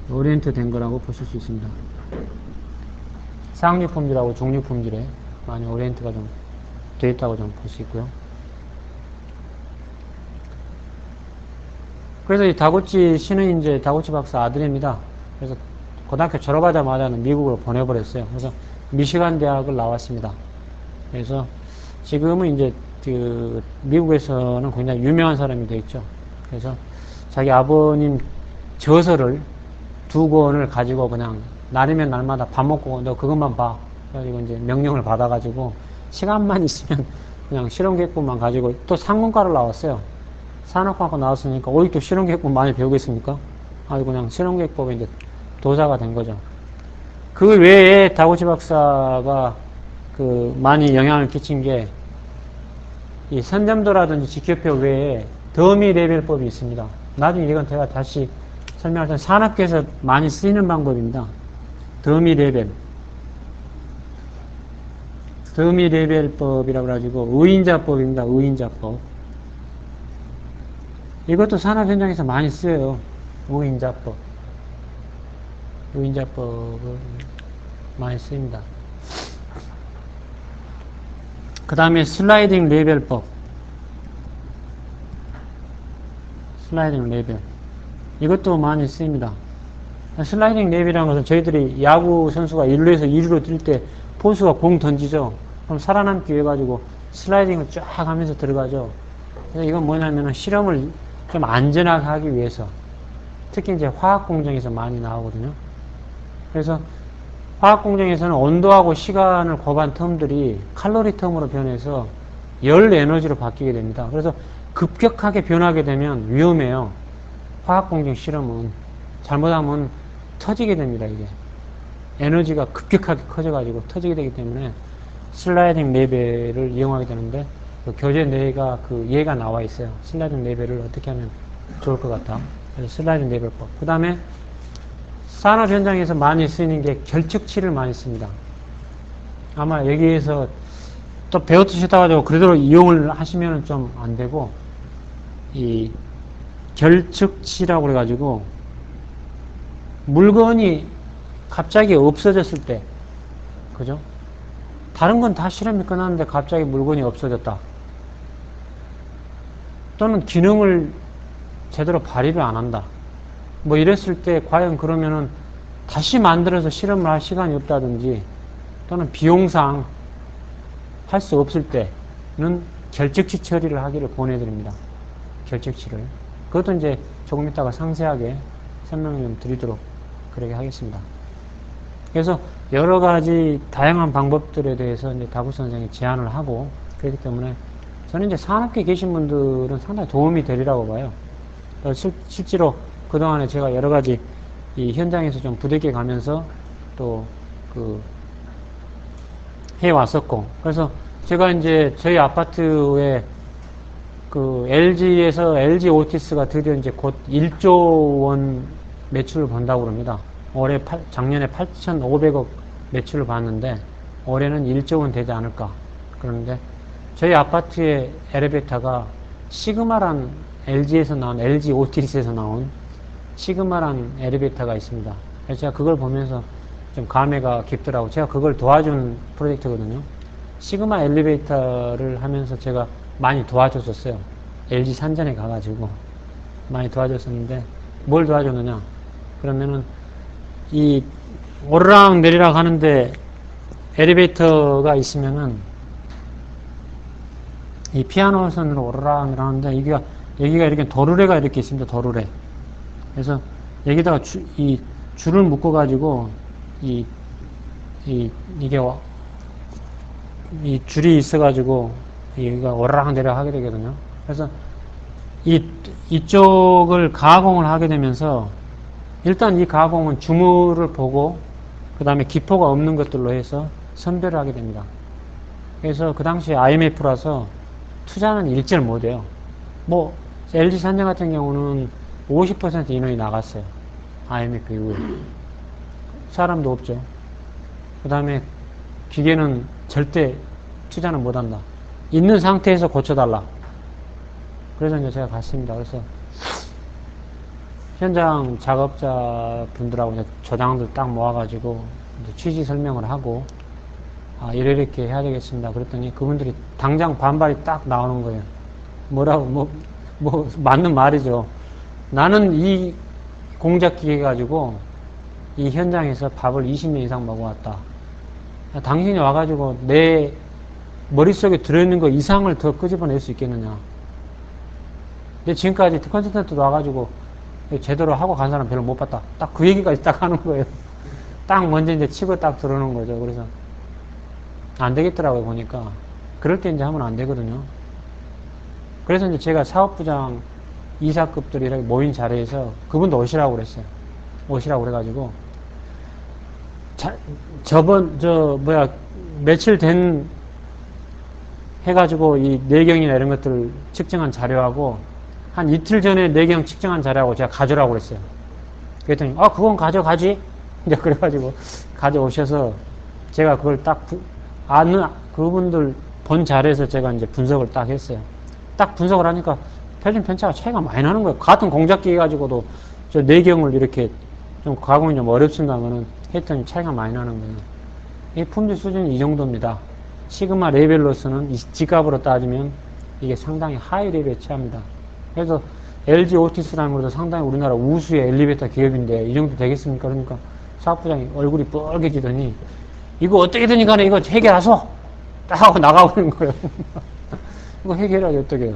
오리엔트 된 거라고 보실 수 있습니다. 상류 품질하고 중류 품질에 많이 오리엔트가 좀 되어 있다고 좀 볼 수 있고요. 그래서 이 다구치 씨는 이제 다구치 박사 아들입니다. 그래서 고등학교 졸업하자마자는 미국으로 보내버렸어요. 그래서 미시간 대학을 나왔습니다. 그래서 지금은 이제 미국에서는 굉장히 유명한 사람이 되어 있죠. 그래서 자기 아버님 저서를 2권을 가지고 그냥 날이면 날마다 밥 먹고 너 그것만 봐. 그래가지고 이제 명령을 받아가지고 시간만 있으면 그냥 실험계획본만 가지고 또 상문과를 나왔어요. 산업과학과 나왔으니까 또 실험계획본 많이 배우겠습니까? 아주 그냥 실험계획법에 이제 도사가 된 거죠. 그 외에 다구치 박사가 많이 영향을 끼친 게 이 선점도라든지 지켜표 외에 더미 레벨법이 있습니다. 나중에 이건 제가 다시 설명할 텐데 산업계에서 많이 쓰이는 방법입니다. 더미 레벨. 더미 레벨법이라고 가지고 의인자법입니다. 의인자법. 이것도 산업 현장에서 많이 쓰여요. 의인자법. 의인자법을 많이 쓰입니다. 그 다음에 슬라이딩 레벨법. 슬라이딩 레벨. 이것도 많이 쓰입니다. 슬라이딩 레벨이라는 것은 저희들이 야구 선수가 1루에서 2루로 뛸 때 포수가 공 던지죠. 그럼 살아남기 위해 가지고 슬라이딩을 쫙 하면서 들어가죠. 그래서 이건 뭐냐면은 실험을 좀 안전하게 하기 위해서 특히 이제 화학 공정에서 많이 나오거든요. 그래서 화학 공정에서는 온도하고 시간을 곱한 텀들이 칼로리 텀으로 변해서 열 에너지로 바뀌게 됩니다. 그래서 급격하게 변하게 되면 위험해요. 화학 공정 실험은 잘못하면 터지게 됩니다. 이게 에너지가 급격하게 커져가지고 터지게 되기 때문에 슬라이딩 레벨을 이용하게 되는데 그 교재 내가 그 예가 나와 있어요. 슬라이딩 레벨을 어떻게 하면 좋을 것 같다. 그래서 슬라이딩 레벨법. 그 다음에 산업 현장에서 많이 쓰이는 게 결측치를 많이 씁니다. 아마 여기에서 또 배워두시다 가지고 그대로 이용을 하시면 좀 안 되고, 이 결측치라고 그래가지고 물건이 갑자기 없어졌을 때, 그죠? 다른 건 다 실험이 끝났는데 갑자기 물건이 없어졌다. 또는 기능을 제대로 발휘를 안 한다. 뭐 이랬을 때 과연 그러면은 다시 만들어서 실험을 할 시간이 없다든지 또는 비용상 할 수 없을 때는 결측치 처리를 하기를 권해드립니다. 결측치를. 그것도 이제 조금 이따가 상세하게 설명을 좀 드리도록 그렇게 하겠습니다. 그래서 여러 가지 다양한 방법들에 대해서 이제 다구 선생이 제안을 하고 그렇기 때문에 저는 이제 산업계에 계신 분들은 상당히 도움이 되리라고 봐요. 실제로 그동안에 제가 여러 가지 이 현장에서 좀 부대껴 가면서 또 해왔었고, 그래서 제가 이제 저희 아파트에 LG에서 LG 오티스가 드디어 이제 곧 1조 원 매출을 본다고 그럽니다. 작년에 8,500억 매출을 봤는데 올해는 1조 원 되지 않을까. 그런데 저희 아파트의 엘리베이터가 시그마란 LG에서 나온, LG 오티스에서 나온 시그마란 엘리베이터가 있습니다. 그래서 제가 그걸 보면서 좀 감회가 깊더라고요. 제가 그걸 도와준 프로젝트거든요. 시그마 엘리베이터를 하면서 제가 많이 도와줬었어요. LG 산전에 가가지고 많이 도와줬었는데 뭘 도와줬느냐? 그러면은 이 오르락 내리락 하는데 엘리베이터가 있으면은 이 피아노 선으로 오르락 내리락 하는데 여기가 이렇게 도르래가 이렇게 있습니다. 도르래. 그래서 여기다가 이 줄을 묶어 가지고 이 줄이 있어 가지고 여기가 오르락 내리락 하게 되거든요. 그래서 이쪽을 가공을 하게 되면서 일단 이 가공은 주물을 보고 그 다음에 기포가 없는 것들로 해서 선별을 하게 됩니다. 그래서 그 당시에 IMF라서 투자는 일절 못해요. 뭐 LG 산전 같은 경우는 50% 인원이 나갔어요. IMF 이후에. 사람도 없죠. 그 다음에 기계는 절대 투자는 못한다. 있는 상태에서 고쳐달라. 그래서 이제 제가 갔습니다. 그래서 현장 작업자 분들하고 이제 조장들 딱 모아가지고 취지 설명을 하고 이렇게 해야 되겠습니다. 그랬더니 그분들이 당장 반발이 딱 나오는 거예요. 뭐라고 맞는 말이죠. 나는 이 공작기계 가지고 이 현장에서 밥을 20년 이상 먹어왔다. 당신이 와가지고 내 머릿속에 들어있는 거 이상을 더 끄집어낼 수 있겠느냐. 근데 지금까지 컨설턴트 와가지고 제대로 하고 간 사람 별로 못 봤다. 딱 그 얘기까지 딱 하는 거예요. 딱 먼저 이제 치고 딱 들어오는 거죠. 그래서 안 되겠더라고요, 보니까. 그럴 때 이제 하면 안 되거든요. 그래서 이제 제가 사업부장 이사급들이 이렇게 모인 자리에서 그분도 오시라고 그랬어요. 오시라고 그래가지고 며칠 된 해가지고 이 내경이나 이런 것들을 측정한 자료하고 한 이틀 전에 내경 측정한 자료하고 제가 가져오라고 그랬어요. 그랬더니, 그건 가져가지? 이제 그래가지고 가져오셔서 제가 그걸 딱, 그분들 본 자료에서 제가 이제 분석을 딱 했어요. 딱 분석을 하니까 표준 편차가 차이가 많이 나는 거예요. 같은 공작기 가지고도 저 내경을 이렇게 좀 가공이 좀 어렵습니다만은 했더니 차이가 많이 나는 거예요. 이 품질 수준이 이 정도입니다. 시그마 레벨로서는 이 G값으로 따지면 이게 상당히 하이 레벨에 취합니다. 그래서 LG 오티스라는 것도 상당히 우리나라 우수의 엘리베이터 기업인데 이 정도 되겠습니까? 그러니까 사업부장이 얼굴이 뻘개지더니 이거 어떻게든 간에 이거 해결하소! 딱 하고 나가버리는 거예요. 이거 해결하기 어떻게 해요?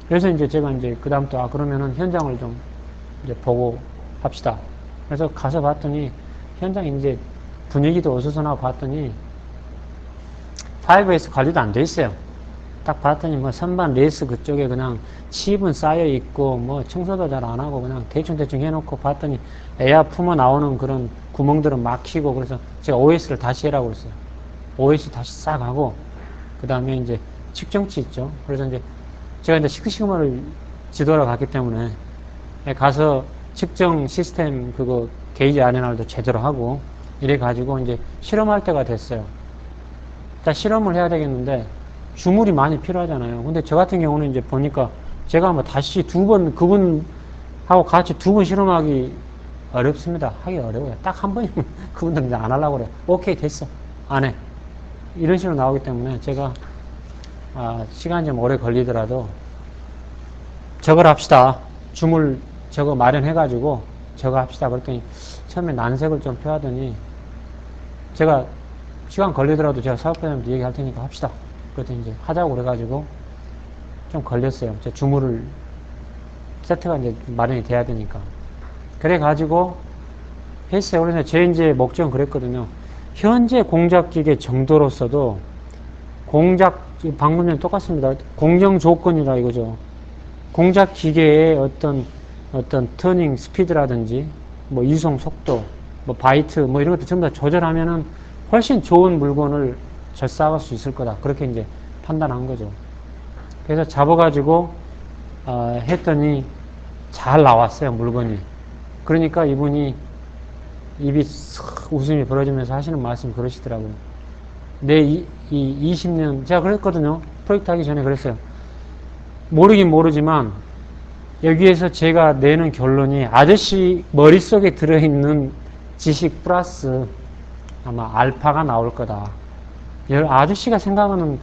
그래서 이제 제가 이제 그다음부터 그러면은 현장을 좀 이제 보고 합시다. 그래서 가서 봤더니 현장 이제 분위기도 어수선하고 봤더니 5S 관리도 안 돼 있어요. 딱 봤더니 뭐 선반 레이스 그쪽에 그냥 칩은 쌓여 있고 뭐 청소도 잘 안 하고 그냥 대충 해놓고 봤더니 에어 품어 나오는 그런 구멍들은 막히고 그래서 제가 OS를 다시 해라고 그랬어요. OS 다시 싹 하고 그 다음에 이제 측정치 있죠. 그래서 이제 제가 이제 시그시그마를 지도하러 갔기 때문에 가서 측정 시스템 그거 게이지 아레나도 제대로 하고 이래 가지고 이제 실험할 때가 됐어요. 일단 실험을 해야 되겠는데 주물이 많이 필요하잖아요. 근데 저 같은 경우는 이제 보니까 제가 뭐 다시 그분하고 같이 두 번 실험하기 어렵습니다. 하기 어려워요. 딱 한 번이면 그분들은 이제 안 하려고 그래요. 오케이, 됐어. 안 해. 이런 식으로 나오기 때문에 제가, 시간이 좀 오래 걸리더라도 저걸 합시다. 주물 저거 마련해가지고 저거 합시다. 그랬더니 처음에 난색을 좀 표하더니 제가 시간 걸리더라도 제가 사업자님한테 얘기할 테니까 합시다. 그랬더니 이제 하자고 그래가지고 좀 걸렸어요. 제 주물을 세트가 이제 마련이 돼야 되니까. 그래가지고 했어요. 그래서 제 이제 목적은 그랬거든요. 현재 공작기계 정도로서도 방금 전에 똑같습니다. 공정 조건이라 이거죠. 공작기계의 어떤 터닝 스피드라든지 뭐 이송 속도, 뭐 바이트 뭐 이런 것도 전부 다 조절하면은 훨씬 좋은 물건을 절사할 수 있을 거다. 그렇게 이제 판단한 거죠. 그래서 잡아가지고 했더니 잘 나왔어요, 물건이. 그러니까 이분이 입이 쓱 웃음이 벌어지면서 하시는 말씀이 그러시더라고요. 이 20년, 제가 그랬거든요. 프로젝트 하기 전에 그랬어요. 모르긴 모르지만 여기에서 제가 내는 결론이 아저씨 머릿속에 들어있는 지식 플러스 아마 알파가 나올 거다. 아저씨가 생각하는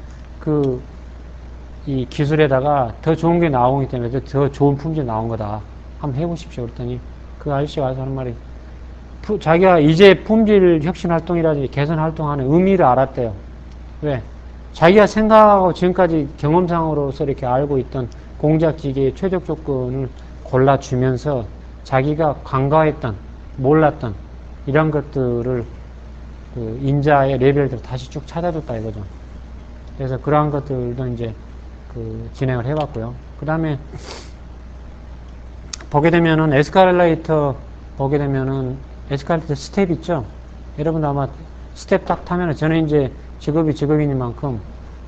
이 기술에다가 더 좋은 게 나오기 때문에 더 좋은 품질이 나온 거다. 한번 해보십시오. 그랬더니 그 아저씨가 와서 하는 말이 자기가 이제 품질 혁신 활동이라든지 개선 활동하는 의미를 알았대요. 왜? 자기가 생각하고 지금까지 경험상으로서 이렇게 알고 있던 공작기계의 최적 조건을 골라주면서 자기가 간과했던, 몰랐던 이런 것들을 인자의 레벨들을 다시 쭉 찾아줬다 이거죠. 그래서 그러한 것들도 이제 진행을 해봤고요. 그 다음에 보게 되면은 에스컬레이터 보게 되면은 에스컬레이터 스텝 있죠. 여러분도 아마 스텝 딱 타면은 저는 이제 직업이니만큼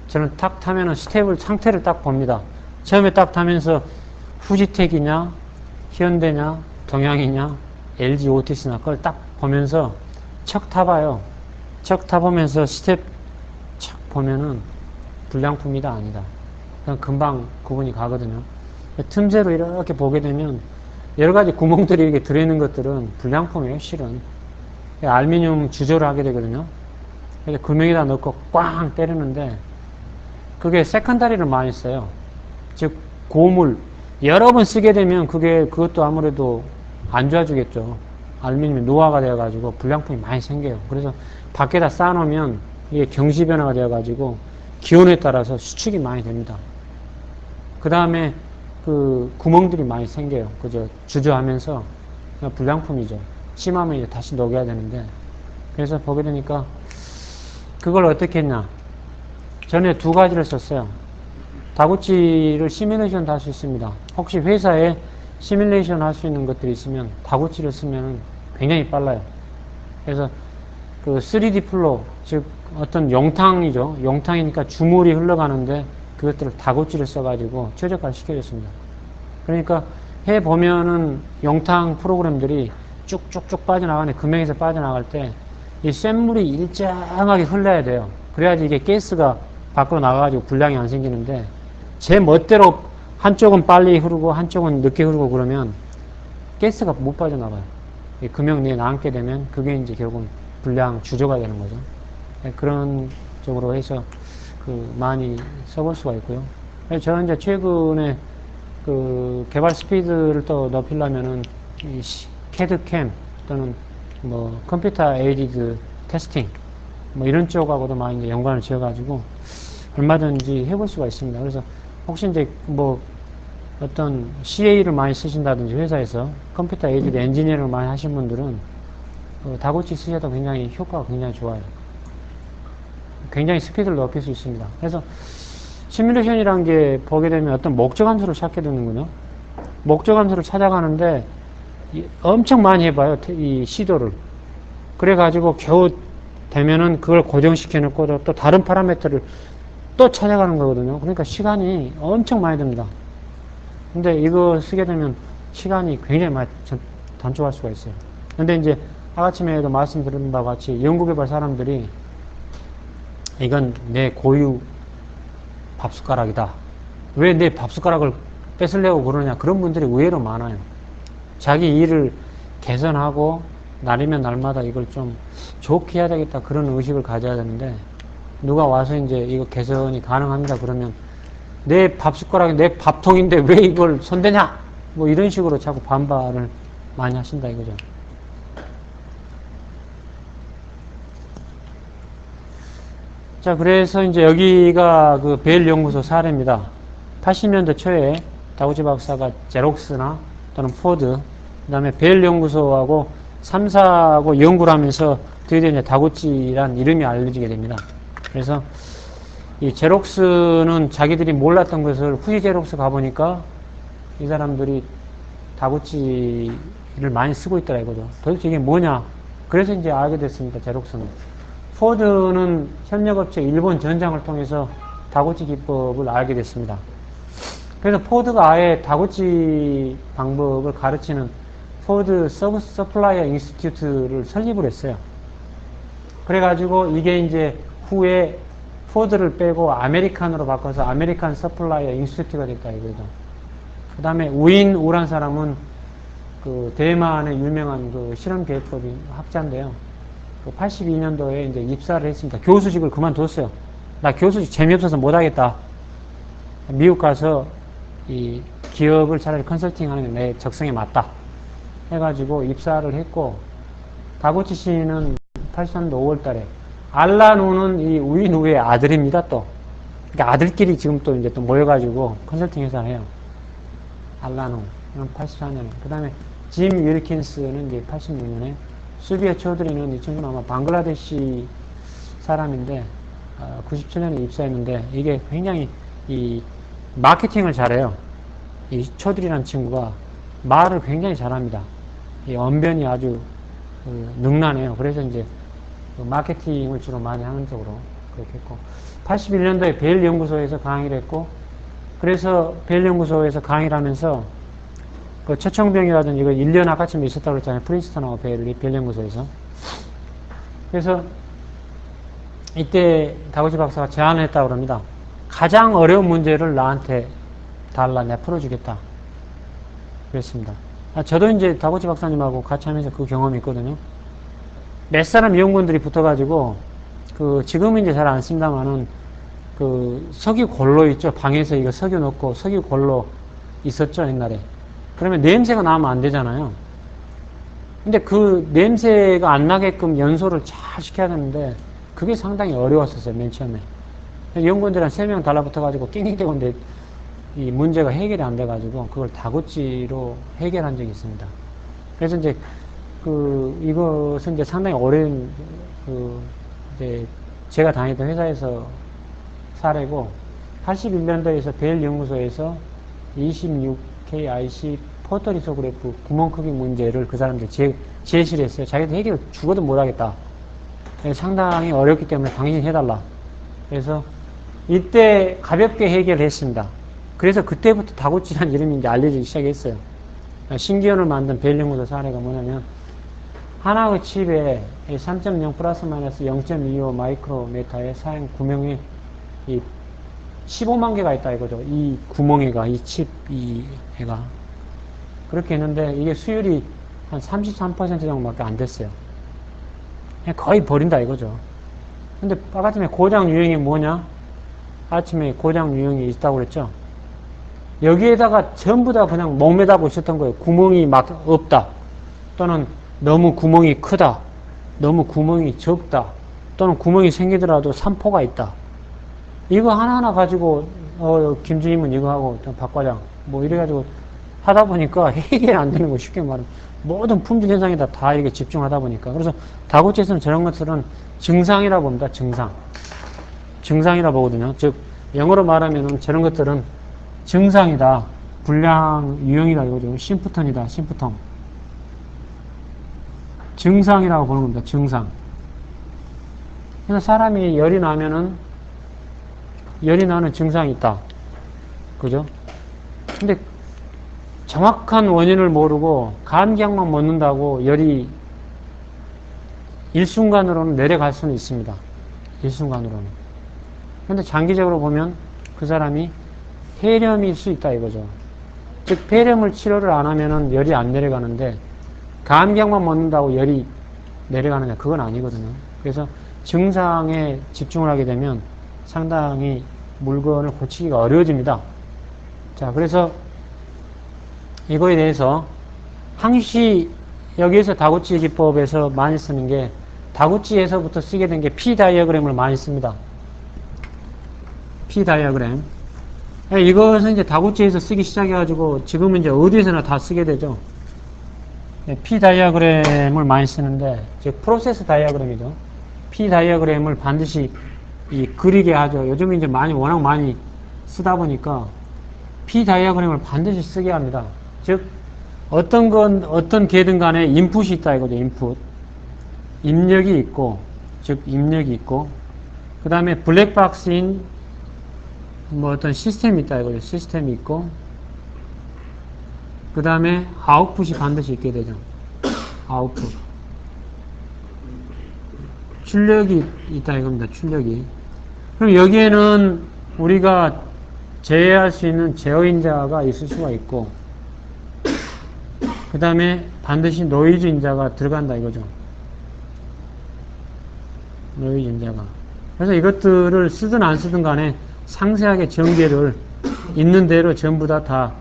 저는 딱 타면은 상태를 딱 봅니다. 처음에 딱 타면서 후지텍이냐, 현대냐, 동양이냐, LG 오티스나 그걸 딱 보면서 척 타봐요. 척 타보면서 스텝 척 보면은 불량품이다 아니다. 그냥 금방 구분이 가거든요. 틈새로 이렇게 보게 되면 여러 가지 구멍들이 이렇게 들어있는 것들은 불량품이에요, 실은. 알루미늄 주조를 하게 되거든요. 그래서 구멍에다 넣고 꽝 때리는데 그게 세컨다리를 많이 써요. 즉, 고물. 여러 번 쓰게 되면 그것도 아무래도 안 좋아지겠죠. 알루미늄이 노화가 되어가지고 불량품이 많이 생겨요. 그래서 밖에다 쌓아놓으면 이게 경시 변화가 되어가지고 기온에 따라서 수축이 많이 됩니다. 그 다음에 구멍들이 많이 생겨요. 그죠? 주저하면서 불량품이죠. 심하면 이제 다시 녹여야 되는데. 그래서 보게 되니까 그걸 어떻게 했냐. 전에 두 가지를 썼어요. 다구치를 시뮬레이션 할 수 있습니다. 혹시 회사에 시뮬레이션 할 수 있는 것들이 있으면 다구치를 쓰면 굉장히 빨라요. 그래서 3D 플로우, 즉 어떤 용탕이죠. 용탕이니까 주물이 흘러가는데 그것들을 다구치를 써가지고 최적화를 시켜줬습니다. 그러니까 해보면은 영탕 프로그램들이 쭉쭉쭉 빠져나가네. 금형에서 빠져나갈 때 이 쇳물이 일정하게 흘러야 돼요. 그래야지 이게 가스가 밖으로 나가가지고 불량이 안 생기는데 제 멋대로 한쪽은 빨리 흐르고 한쪽은 늦게 흐르고 그러면 가스가 못 빠져나가요. 이 금형 내에 남게 되면 그게 이제 결국은 불량 주조가 되는 거죠. 그런 쪽으로 해서 많이 써볼 수가 있고요. 저는 이제 최근에 개발 스피드를 또 높이려면은 이 CAD-CAM 또는 뭐 컴퓨터 에이디드 테스팅 뭐 이런 쪽하고도 많이 이제 연관을 지어가지고 얼마든지 해볼 수가 있습니다. 그래서 혹시 이제 뭐 어떤 CA를 많이 쓰신다든지 회사에서 컴퓨터 에이디드 엔지니어를 많이 하신 분들은 다구치 쓰셔도 굉장히 효과가 굉장히 좋아요. 굉장히 스피드를 높일 수 있습니다. 그래서 시뮬레이션이라는 게 보게 되면 어떤 목적 함수를 찾게 되는군요. 목적 함수를 찾아가는데 엄청 많이 해봐요. 이 시도를. 그래가지고 겨우 되면은 그걸 고정시켜 놓고 또 다른 파라미터를 또 찾아가는 거거든요. 그러니까 시간이 엄청 많이 듭니다. 근데 이거 쓰게 되면 시간이 굉장히 많이 단축할 수가 있어요. 근데 이제 아침에도 말씀드린 바와 같이 연구개발 사람들이 이건 내 고유 밥숟가락이다. 왜 내 밥숟가락을 뺏으려고 그러냐. 그런 분들이 의외로 많아요. 자기 일을 개선하고 날이면 날마다 이걸 좀 좋게 해야 되겠다. 그런 의식을 가져야 되는데 누가 와서 이제 이거 개선이 가능합니다. 그러면 내 밥숟가락이 내 밥통인데 왜 이걸 손대냐? 뭐 이런 식으로 자꾸 반발을 많이 하신다 이거죠. 자, 그래서 이제 여기가 그 벨 연구소 사례입니다. 80년대 초에 다구치 박사가 제록스나 또는 포드, 그 다음에 벨 연구소하고 3사하고 연구를 하면서 드디어 이제 다구치란 이름이 알려지게 됩니다. 그래서 이 제록스는 자기들이 몰랐던 것을 후지 제록스 가보니까 이 사람들이 다구치를 많이 쓰고 있더라 이거죠. 도대체 이게 뭐냐? 그래서 이제 알게 됐습니다. 제록스는. 포드는 협력업체 일본 전장을 통해서 다구치 기법을 알게 됐습니다. 그래서 포드가 아예 다구치 방법을 가르치는 포드 서플라이어 인스티튜트를 설립을 했어요. 그래가지고 이게 이제 후에 포드를 빼고 아메리칸으로 바꿔서 아메리칸 서플라이어 인스티튜트가 됐다 이거죠. 그 다음에 우인우란 사람은 그 대만의 유명한 그 실험계획법인 학자인데요. 82년도에 이제 입사를 했습니다. 교수직을 그만뒀어요. 나 교수직 재미없어서 못하겠다. 미국 가서 이 기업을 차라리 컨설팅하는 게 내 적성에 맞다. 해가지고 입사를 했고, 다구치 씨는 83년도 5월 달에, 알라노는 이 우인우의 아들입니다, 또. 그러니까 아들끼리 지금 또 이제 또 모여가지고 컨설팅 회사를 해요. 알라노. 84년에. 그 다음에 짐 윌킨스는 이제 86년에, 수비아 초드리는 이 친구는 아마 방글라데시 사람인데 97년에 입사했는데 이게 굉장히 이 마케팅을 잘해요. 이 초드리라는 친구가 말을 굉장히 잘합니다. 이 언변이 아주 능란해요. 그래서 이제 마케팅을 주로 많이 하는 쪽으로 그렇게 했고 81년도에 벨 연구소에서 강의를 했고 그래서 벨 연구소에서 강의를 하면서 그 최청병이라든지 이거 1년 아까쯤에 있었다고 그랬잖아요. 프린스턴하고 벨 연구소에서. 그래서 이때 다구치 박사가 제안을 했다고 합니다. 가장 어려운 문제를 나한테 달라. 내가 풀어주겠다. 그랬습니다. 저도 이제 다구치 박사님하고 같이 하면서 그 경험이 있거든요. 몇 사람 연구원들이 붙어가지고 지금은 이제 잘 안 씁니다만은 석유 골로 있죠. 방에서 이거 석유 넣고 석유 골로 있었죠. 옛날에. 그러면 냄새가 나면 안 되잖아요. 근데 그 냄새가 안 나게끔 연소를 잘 시켜야 되는데 그게 상당히 어려웠었어요. 맨 처음에. 연구원들 한 3명 달라붙어가지고 낑낑대고 있는데 이 문제가 해결이 안 돼가지고 그걸 다구치로 해결한 적이 있습니다. 그래서 이제 이것은 이제 상당히 오랜 이제 제가 다니던 회사에서 사례고 81년도에서 벨 연구소에서 26KIC 포토리소그래프 구멍 크기 문제를 그 사람들 제시를 했어요. 자기들 해결 죽어도 못하겠다. 상당히 어렵기 때문에 당신이 해달라. 그래서 이때 가볍게 해결을 했습니다. 그래서 그때부터 다구치라는 이름이 이제 알려지기 시작했어요. 신기원을 만든 베일링우드 사례가 뭐냐면, 하나의 칩에 3.0 플러스 마이너스 0.25 마이크로메타의 사용 구멍이 이 15만 개가 있다 이거죠. 이 구멍이가, 이 칩, 이 애가. 그렇게 했는데, 이게 수율이 한 33% 정도밖에 안 됐어요. 거의 버린다 이거죠. 근데 아까 전에 고장 유형이 뭐냐? 아침에 고장 유형이 있다고 그랬죠? 여기에다가 전부 다 그냥 목매다고 있었던 거예요. 구멍이 막 없다. 또는 너무 구멍이 크다. 너무 구멍이 적다. 또는 구멍이 생기더라도 산포가 있다. 이거 하나하나 가지고, 김주임은 이거 하고, 박 과장, 뭐 이래가지고 하다 보니까 해결이 안 되는 거 쉽게 말하면. 모든 품질 현상에다 다 이렇게 집중하다 보니까. 그래서 다구치에서는 저런 것들은 증상이라고 봅니다. 증상이라 보거든요. 즉, 영어로 말하면 저런 것들은 증상이다. 불량 유형이다 이거죠. 심프턴이다. 심프텀. 증상이라고 보는 겁니다. 증상. 그래서 사람이 열이 나면은 열이 나는 증상이 있다. 그죠? 근데 정확한 원인을 모르고 감기약만 먹는다고 열이 일순간으로는 내려갈 수는 있습니다. 일순간으로는. 근데 장기적으로 보면 그 사람이 폐렴일 수 있다 이거죠. 즉 폐렴을 치료를 안 하면은 열이 안 내려가는데 감기약만 먹는다고 열이 내려가느냐 그건 아니거든요. 그래서 증상에 집중을 하게 되면 상당히 물건을 고치기가 어려워집니다. 자, 그래서 이거에 대해서 항시 여기에서 다구치 기법에서 많이 쓰는 게 다구치에서부터 쓰게 된 게 P 다이어그램을 많이 씁니다. P 다이어그램. 이것은 이제 다구치에서 쓰기 시작해가지고 지금은 이제 어디에서나 다 쓰게 되죠. P 다이어그램을 많이 쓰는데, 즉 프로세스 다이어그램이죠. P 다이어그램을 반드시 그리게 하죠. 요즘 이제 워낙 많이 쓰다 보니까 P 다이어그램을 반드시 쓰게 합니다. 즉 어떤 개든 간에 인풋이 있다 이거죠. 인풋. 입력이 있고, 즉 입력이 있고, 그 다음에 블랙박스인 뭐 어떤 시스템이 있다 이거죠. 시스템이 있고, 그 다음에 아웃풋이 반드시 있게 되죠. 아웃풋. 출력이 있다 이겁니다. 출력이. 그럼 여기에는 우리가 제어할 수 있는 제어인자가 있을 수가 있고, 그 다음에 반드시 노이즈 인자가 들어간다 이거죠. 노이즈 인자가. 그래서 이것들을 쓰든 안 쓰든 간에 상세하게 전개를 있는 대로 전부 다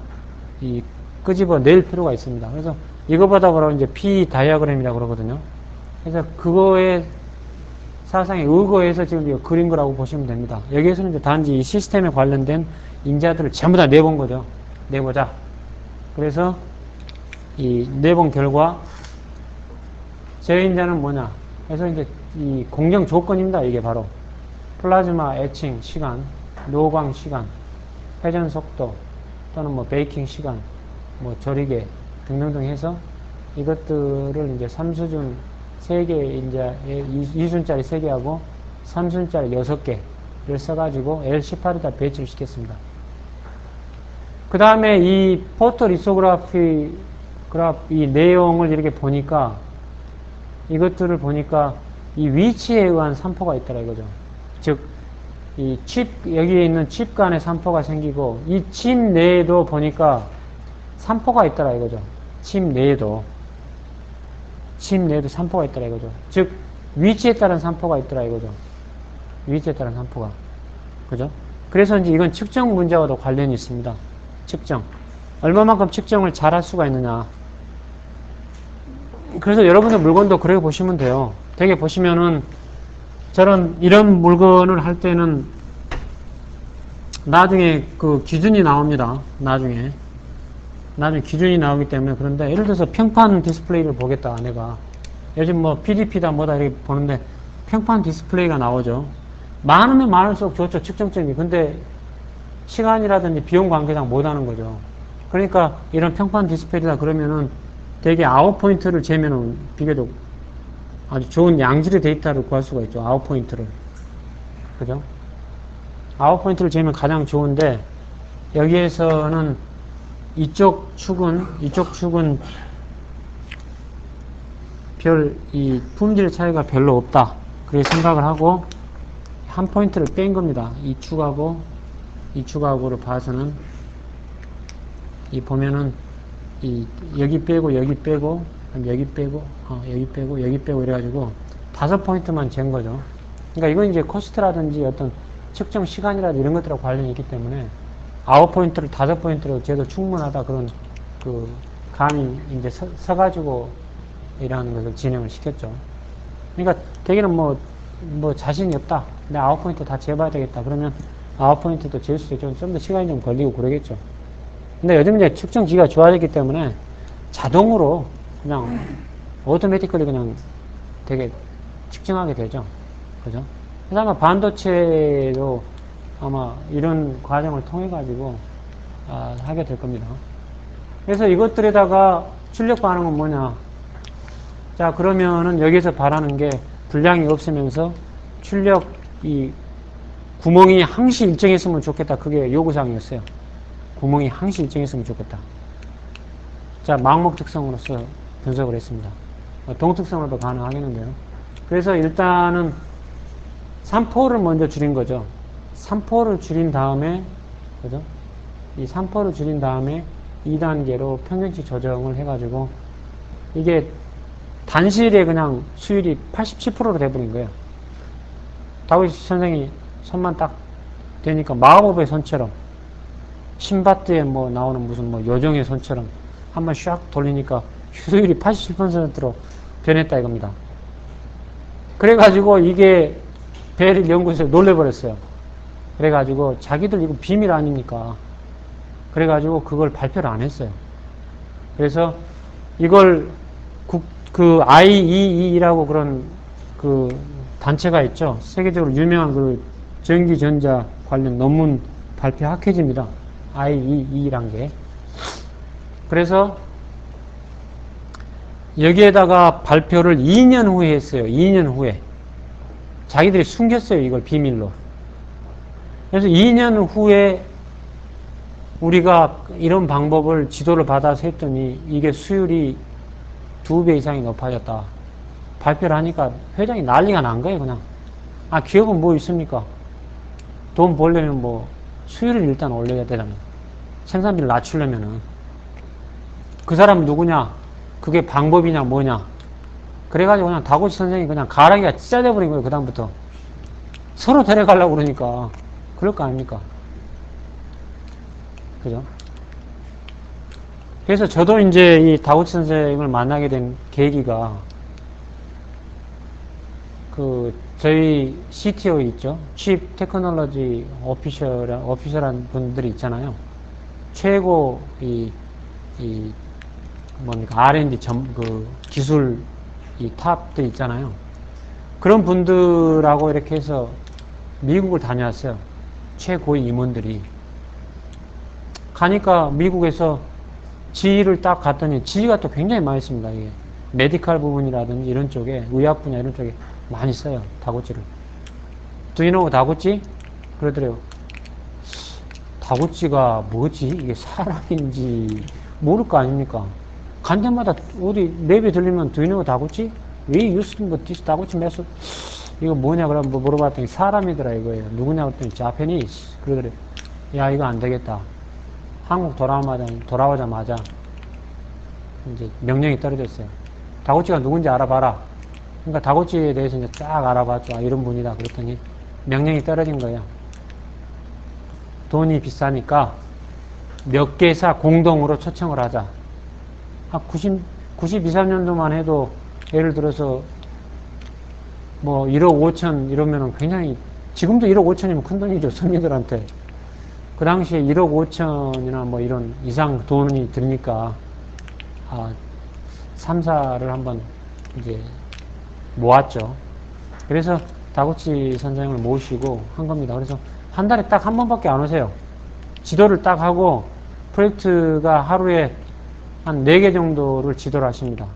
끄집어 낼 필요가 있습니다. 그래서 이거보다 바로 이제 P 다이어그램이라고 그러거든요. 그래서 그거에 사상에 의거해서 지금 이거 그린 거라고 보시면 됩니다. 여기에서는 이제 단지 이 시스템에 관련된 인자들을 전부 다 내본 거죠. 내보자. 그래서 이 내본 결과 제어인자는 뭐냐? 그래서 이제 이 공정 조건입니다. 이게 바로 플라즈마 에칭 시간, 노광 시간, 회전 속도 또는 뭐 베이킹 시간, 뭐 조리개 등등등 해서 이것들을 이제 3수준 3개 이제 2순짜리 3개하고 3순짜리 6개를 써가지고 L18에다 배치를 시켰습니다. 그 다음에 이 포토 리소그라피 이 내용을 이렇게 보니까 이것들을 보니까 이 위치에 의한 산포가 있더라 이거죠. 즉, 이 칩, 여기에 있는 칩 간에 산포가 생기고 이 칩 내에도 보니까 산포가 있더라 이거죠. 칩 내에도 산포가 있더라 이거죠. 즉, 위치에 따른 산포가 있더라 이거죠. 위치에 따른 산포가. 그죠? 그래서 이제 이건 측정 문제와도 관련이 있습니다. 측정. 얼마만큼 측정을 잘 할 수가 있느냐. 그래서 여러분들 물건도 그렇게 보시면 돼요. 되게 보시면은 이런 물건을 할 때는 나중에 그 기준이 나옵니다. 나중에 기준이 나오기 때문에. 그런데 예를 들어서 평판 디스플레이를 보겠다 내가 요즘 뭐 PDP다 뭐다 이렇게 보는데 평판 디스플레이가 나오죠. 많으면 많을수록 좋죠. 측정점이. 근데 시간이라든지 비용 관계상 못하는 거죠. 그러니까 이런 평판 디스플레이다 그러면은 되게 아웃 포인트를 재면은 비교적 아주 좋은 양질의 데이터를 구할 수가 있죠. 아웃 포인트를. 그죠? 아웃 포인트를 재면 가장 좋은데 여기에서는 이쪽 축은 별 이 품질 차이가 별로 없다. 그렇게 생각을 하고 한 포인트를 뺀 겁니다. 이 축하고를 봐서는 이 보면은 이 여기 빼고 여기 빼고 여기 빼고 여기 빼고 여기 빼고 이래가지고 5포인트만 잰 거죠. 그러니까 이건 이제 코스트라든지 어떤 측정 시간이라든지 이런 것들하고 관련이 있기 때문에 9포인트를 5포인트로 재도 충분하다 그런 그 감이 이제 서가지고 이러는 것을 진행을 시켰죠. 그러니까 대개는 뭐 자신이 없다. 근데 9포인트 다 재봐야 되겠다. 그러면 9포인트도 잴 수도 있죠. 좀 더 시간이 좀 걸리고 그러겠죠. 근데 요즘 이제 측정기가 좋아졌기 때문에 자동으로 그냥 오토매티컬리 그냥 되게 측정하게 되죠. 그죠? 그래서 아마 반도체도 아마 이런 과정을 통해 가지고 하게 될 겁니다. 그래서 이것들에다가 출력 반응은 뭐냐? 자, 그러면은 여기서 바라는 게 불량이 없으면서 출력 이 구멍이 항시 일정했으면 좋겠다. 그게 요구사항이었어요. 구멍이 항시 일정했으면 좋겠다. 자, 망목 특성으로서 분석을 했습니다. 동특성으로도 가능하겠는데요. 그래서 일단은 3포를 먼저 줄인 거죠. 3포를 줄인 다음에, 그죠? 이 3포를 줄인 다음에 2단계로 평균치 조정을 해가지고 이게 단실에 그냥 수율이 87%로 돼버린 거예요. 다우이치 선생이 손만 딱 대니까 마법의 손처럼 신바트에 뭐 나오는 무슨 뭐 요정의 손처럼 한번 샥 돌리니까 수율이 87%로 변했다 이겁니다. 그래가지고 이게 베릴 연구소에 놀래버렸어요. 그래가지고 자기들 이거 비밀 아닙니까? 그래가지고 그걸 발표를 안 했어요. 그래서 이걸 그 IEE라고 그런 그 단체가 있죠. 세계적으로 유명한 그 전기전자 관련 논문 발표 학회지입니다. IEE란 게. 그래서 여기에다가 발표를 2년 후에 했어요. 2년 후에. 자기들이 숨겼어요. 이걸 비밀로. 그래서 2년 후에 우리가 이런 방법을 지도를 받아서 했더니 이게 수율이 2배 이상이 높아졌다. 발표를 하니까 회장이 난리가 난 거예요, 그냥. 기업은 뭐 있습니까? 돈 벌려면 뭐 수율을 일단 올려야 되잖아요. 생산비를 낮추려면은. 그 사람은 누구냐? 그게 방법이냐, 뭐냐? 그래가지고 그냥 다고치 선생이 그냥 가랑이가 찢어져버린 거예요, 그다음부터. 서로 데려가려고 그러니까. 그럴 거 아닙니까? 그죠? 그래서 저도 이제 이 다고치 선생을 만나게 된 계기가 그 저희 CTO 있죠. Chief Technology Officer한 분들이 있잖아요. 최고 뭡니까 R&D 그 기술 이 탑들 있잖아요. 그런 분들하고 이렇게 해서 미국을 다녀왔어요. 최고위 임원들이. 가니까 미국에서 지휘를 딱 갔더니 지휘가 또 굉장히 많이 씁니다. 이게 메디칼 부분이라든지 이런 쪽에 의학 분야 이런 쪽에 많이 써요. 다고치를. Do you know 다고치? 그러더래요. 다고치가 뭐지? 이게 사람인지 모를 거 아닙니까? 간 데마다 어디 랩에 들리면 Do you know 다고치? We used this 다고치 메소드. 이거 뭐냐 그러면 뭐 물어봤더니 사람이더라 이거예요. 누구냐 그랬더니 Japanese. 그러더래요. 야 이거 안 되겠다. 한국 돌아오자마자 이제 명령이 떨어졌어요. 다고치가 누군지 알아봐라. 그러니까 다고치에 대해서 이제 쫙 알아봤죠. 이런 분이다. 그랬더니 명령이 떨어진 거예요. 돈이 비싸니까 몇 개사 공동으로 초청을 하자. 92, 3년도만 해도 예를 들어서 뭐 1억 5천 이러면은 굉장히 지금도 1억 5천이면 큰 돈이죠. 손님들한테. 그 당시에 1억 5천이나 뭐 이런 이상 돈이 드니까 3사를 한번 이제 모았죠. 그래서 다고치 선생을 모시고 한 겁니다. 그래서 한 달에 딱 한 번밖에 안 오세요. 지도를 딱 하고 프로젝트가 하루에 한 4개 정도를 지도를 하십니다.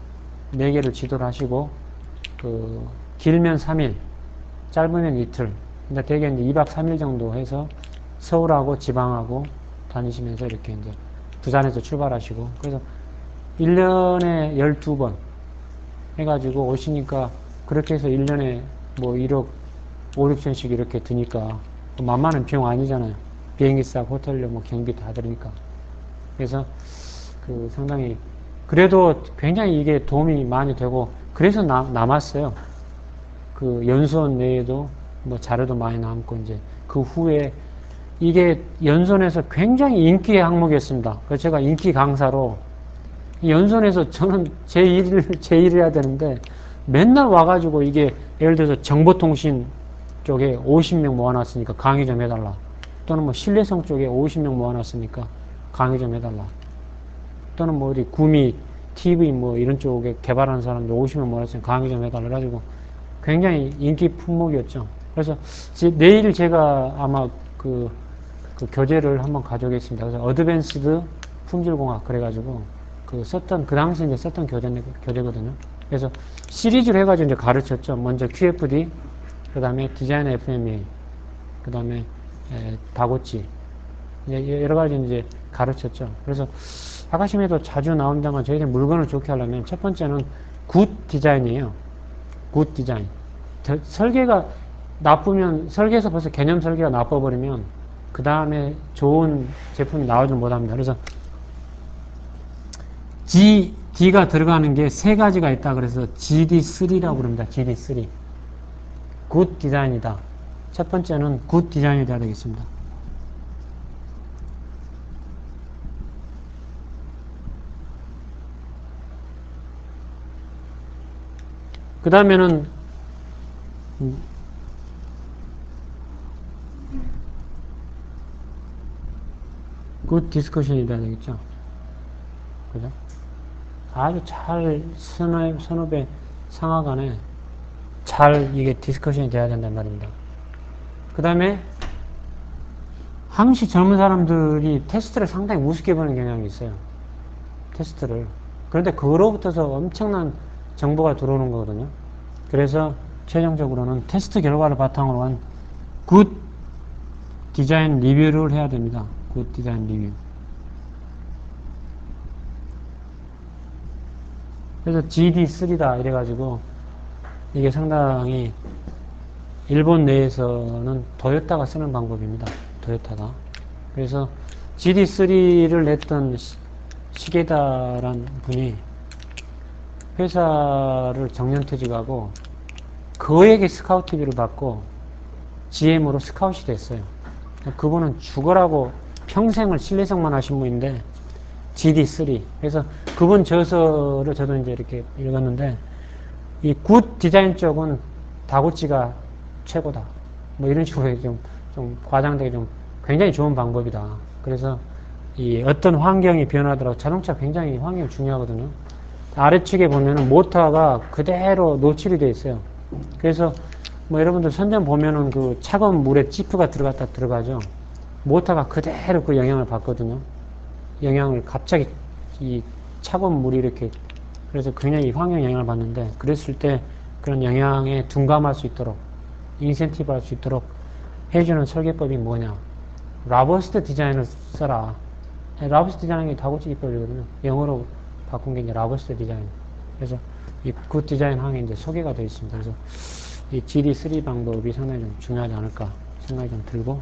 4개를 지도를 하시고 그 길면 3일, 짧으면 이틀. 근데 대개 이제 2박 3일 정도 해서 서울하고 지방하고 다니시면서 이렇게 이제 부산에서 출발하시고, 그래서 1년에 12번 해가지고 오시니까, 그렇게 해서 1년에 뭐 1억 5, 6천씩 이렇게 드니까 만만한 비용 아니잖아요. 비행기 싸고 호텔료 뭐 경비 다 들으니까. 그래서 그 상당히 그래도 굉장히 이게 도움이 많이 되고, 그래서 남았어요. 그 연수원 내에도 뭐 자료도 많이 남고, 이제 그 후에 이게 연수원에서 굉장히 인기의 항목이었습니다. 그래서 제가 인기 강사로 연수원에서 저는 제 일을 해야 되는데 맨날 와가지고, 이게 예를 들어서 정보통신 쪽에 50명 모아놨으니까 강의 좀 해달라. 또는 뭐 신뢰성 쪽에 50명 모아놨으니까 강의 좀 해달라. 또는 뭐 어디 구미, TV 뭐 이런 쪽에 개발하는 사람들 50명 모아놨으니까 강의 좀 해달라. 그래가지고 굉장히 인기 품목이었죠. 그래서 내일 제가 아마 그 교재를 한번 가져오겠습니다. 그래서 어드밴스드 품질공학 그래가지고 그 당시 이제 썼던 교재거든요. 그래서 시리즈로 해가지고 이제 가르쳤죠. 먼저 QFD, 그 다음에 디자인 FMEA, 그 다음에 다고치, 여러 가지 이제 가르쳤죠. 그래서 하가심에도 자주 나온다면 저희들 물건을 좋게 하려면 첫 번째는 굿 디자인이에요. 굿 디자인. 설계가 나쁘면, 설계에서 벌써 개념 설계가 나빠버리면 그 다음에 좋은 제품이 나오지 못합니다. 그래서 D가 들어가는 게 세 가지가 있다. 그래서 GD3라고 부릅니다. GD3. 굿 디자인이다. 첫 번째는 굿 디자인이 돼야 되겠습니다. 그 다음에는 굿 디스커션이 돼야 되겠죠. 그죠? 아주 잘 선후배 상하 간에 잘 이게 디스커션이 돼야 된단 말입니다. 그 다음에 항시 젊은 사람들이 테스트를 상당히 우습게 보는 경향이 있어요. 테스트를. 그런데 그로부터서 엄청난 정보가 들어오는 거거든요. 그래서 최종적으로는 테스트 결과를 바탕으로 한 굿 디자인 리뷰를 해야 됩니다. 굿 디자인 리뷰. 그래서 GD3다 이래가지고 이게 상당히 일본 내에서는 도요타가 쓰는 방법입니다. 도요타가. 그래서 GD3를 냈던 시게다란 분이 회사를 정년퇴직하고 그에게 스카우트비를 받고 GM으로 스카웃이 됐어요. 그분은 죽어라고 평생을 신뢰성만 하신 분인데 GD3. 그래서 그분 저서를 저도 이제 이렇게 읽었는데, 이 굿 디자인 쪽은 다고치가 최고다. 뭐 이런 식으로 좀 과장되게 좀 굉장히 좋은 방법이다. 그래서 이 어떤 환경이 변하더라도 자동차 굉장히 환경이 중요하거든요. 아래측에 보면은 모터가 그대로 노출이 되어 있어요. 그래서 뭐 여러분들 선전 보면은 그 차가운 물에 지프가 들어가죠. 모터가 그대로 그 영향을 받거든요. 영향을 갑자기 이 차가운 물이 이렇게, 그래서 굉장히 환경 영향을 받는데, 그랬을 때 그런 영향에 둔감할 수 있도록 인센티브 할 수 있도록 해주는 설계법이 뭐냐, 라버스트 디자인을 써라. 라버스트 디자인이 다고치 기법이거든요. 영어로 바꾼 게 이제 라버스트 디자인. 그래서 이 굿 디자인 항에 이제 소개가 되어 있습니다. 그래서 이 GD3 방법이 상당히 좀 중요하지 않을까 생각이 좀 들고,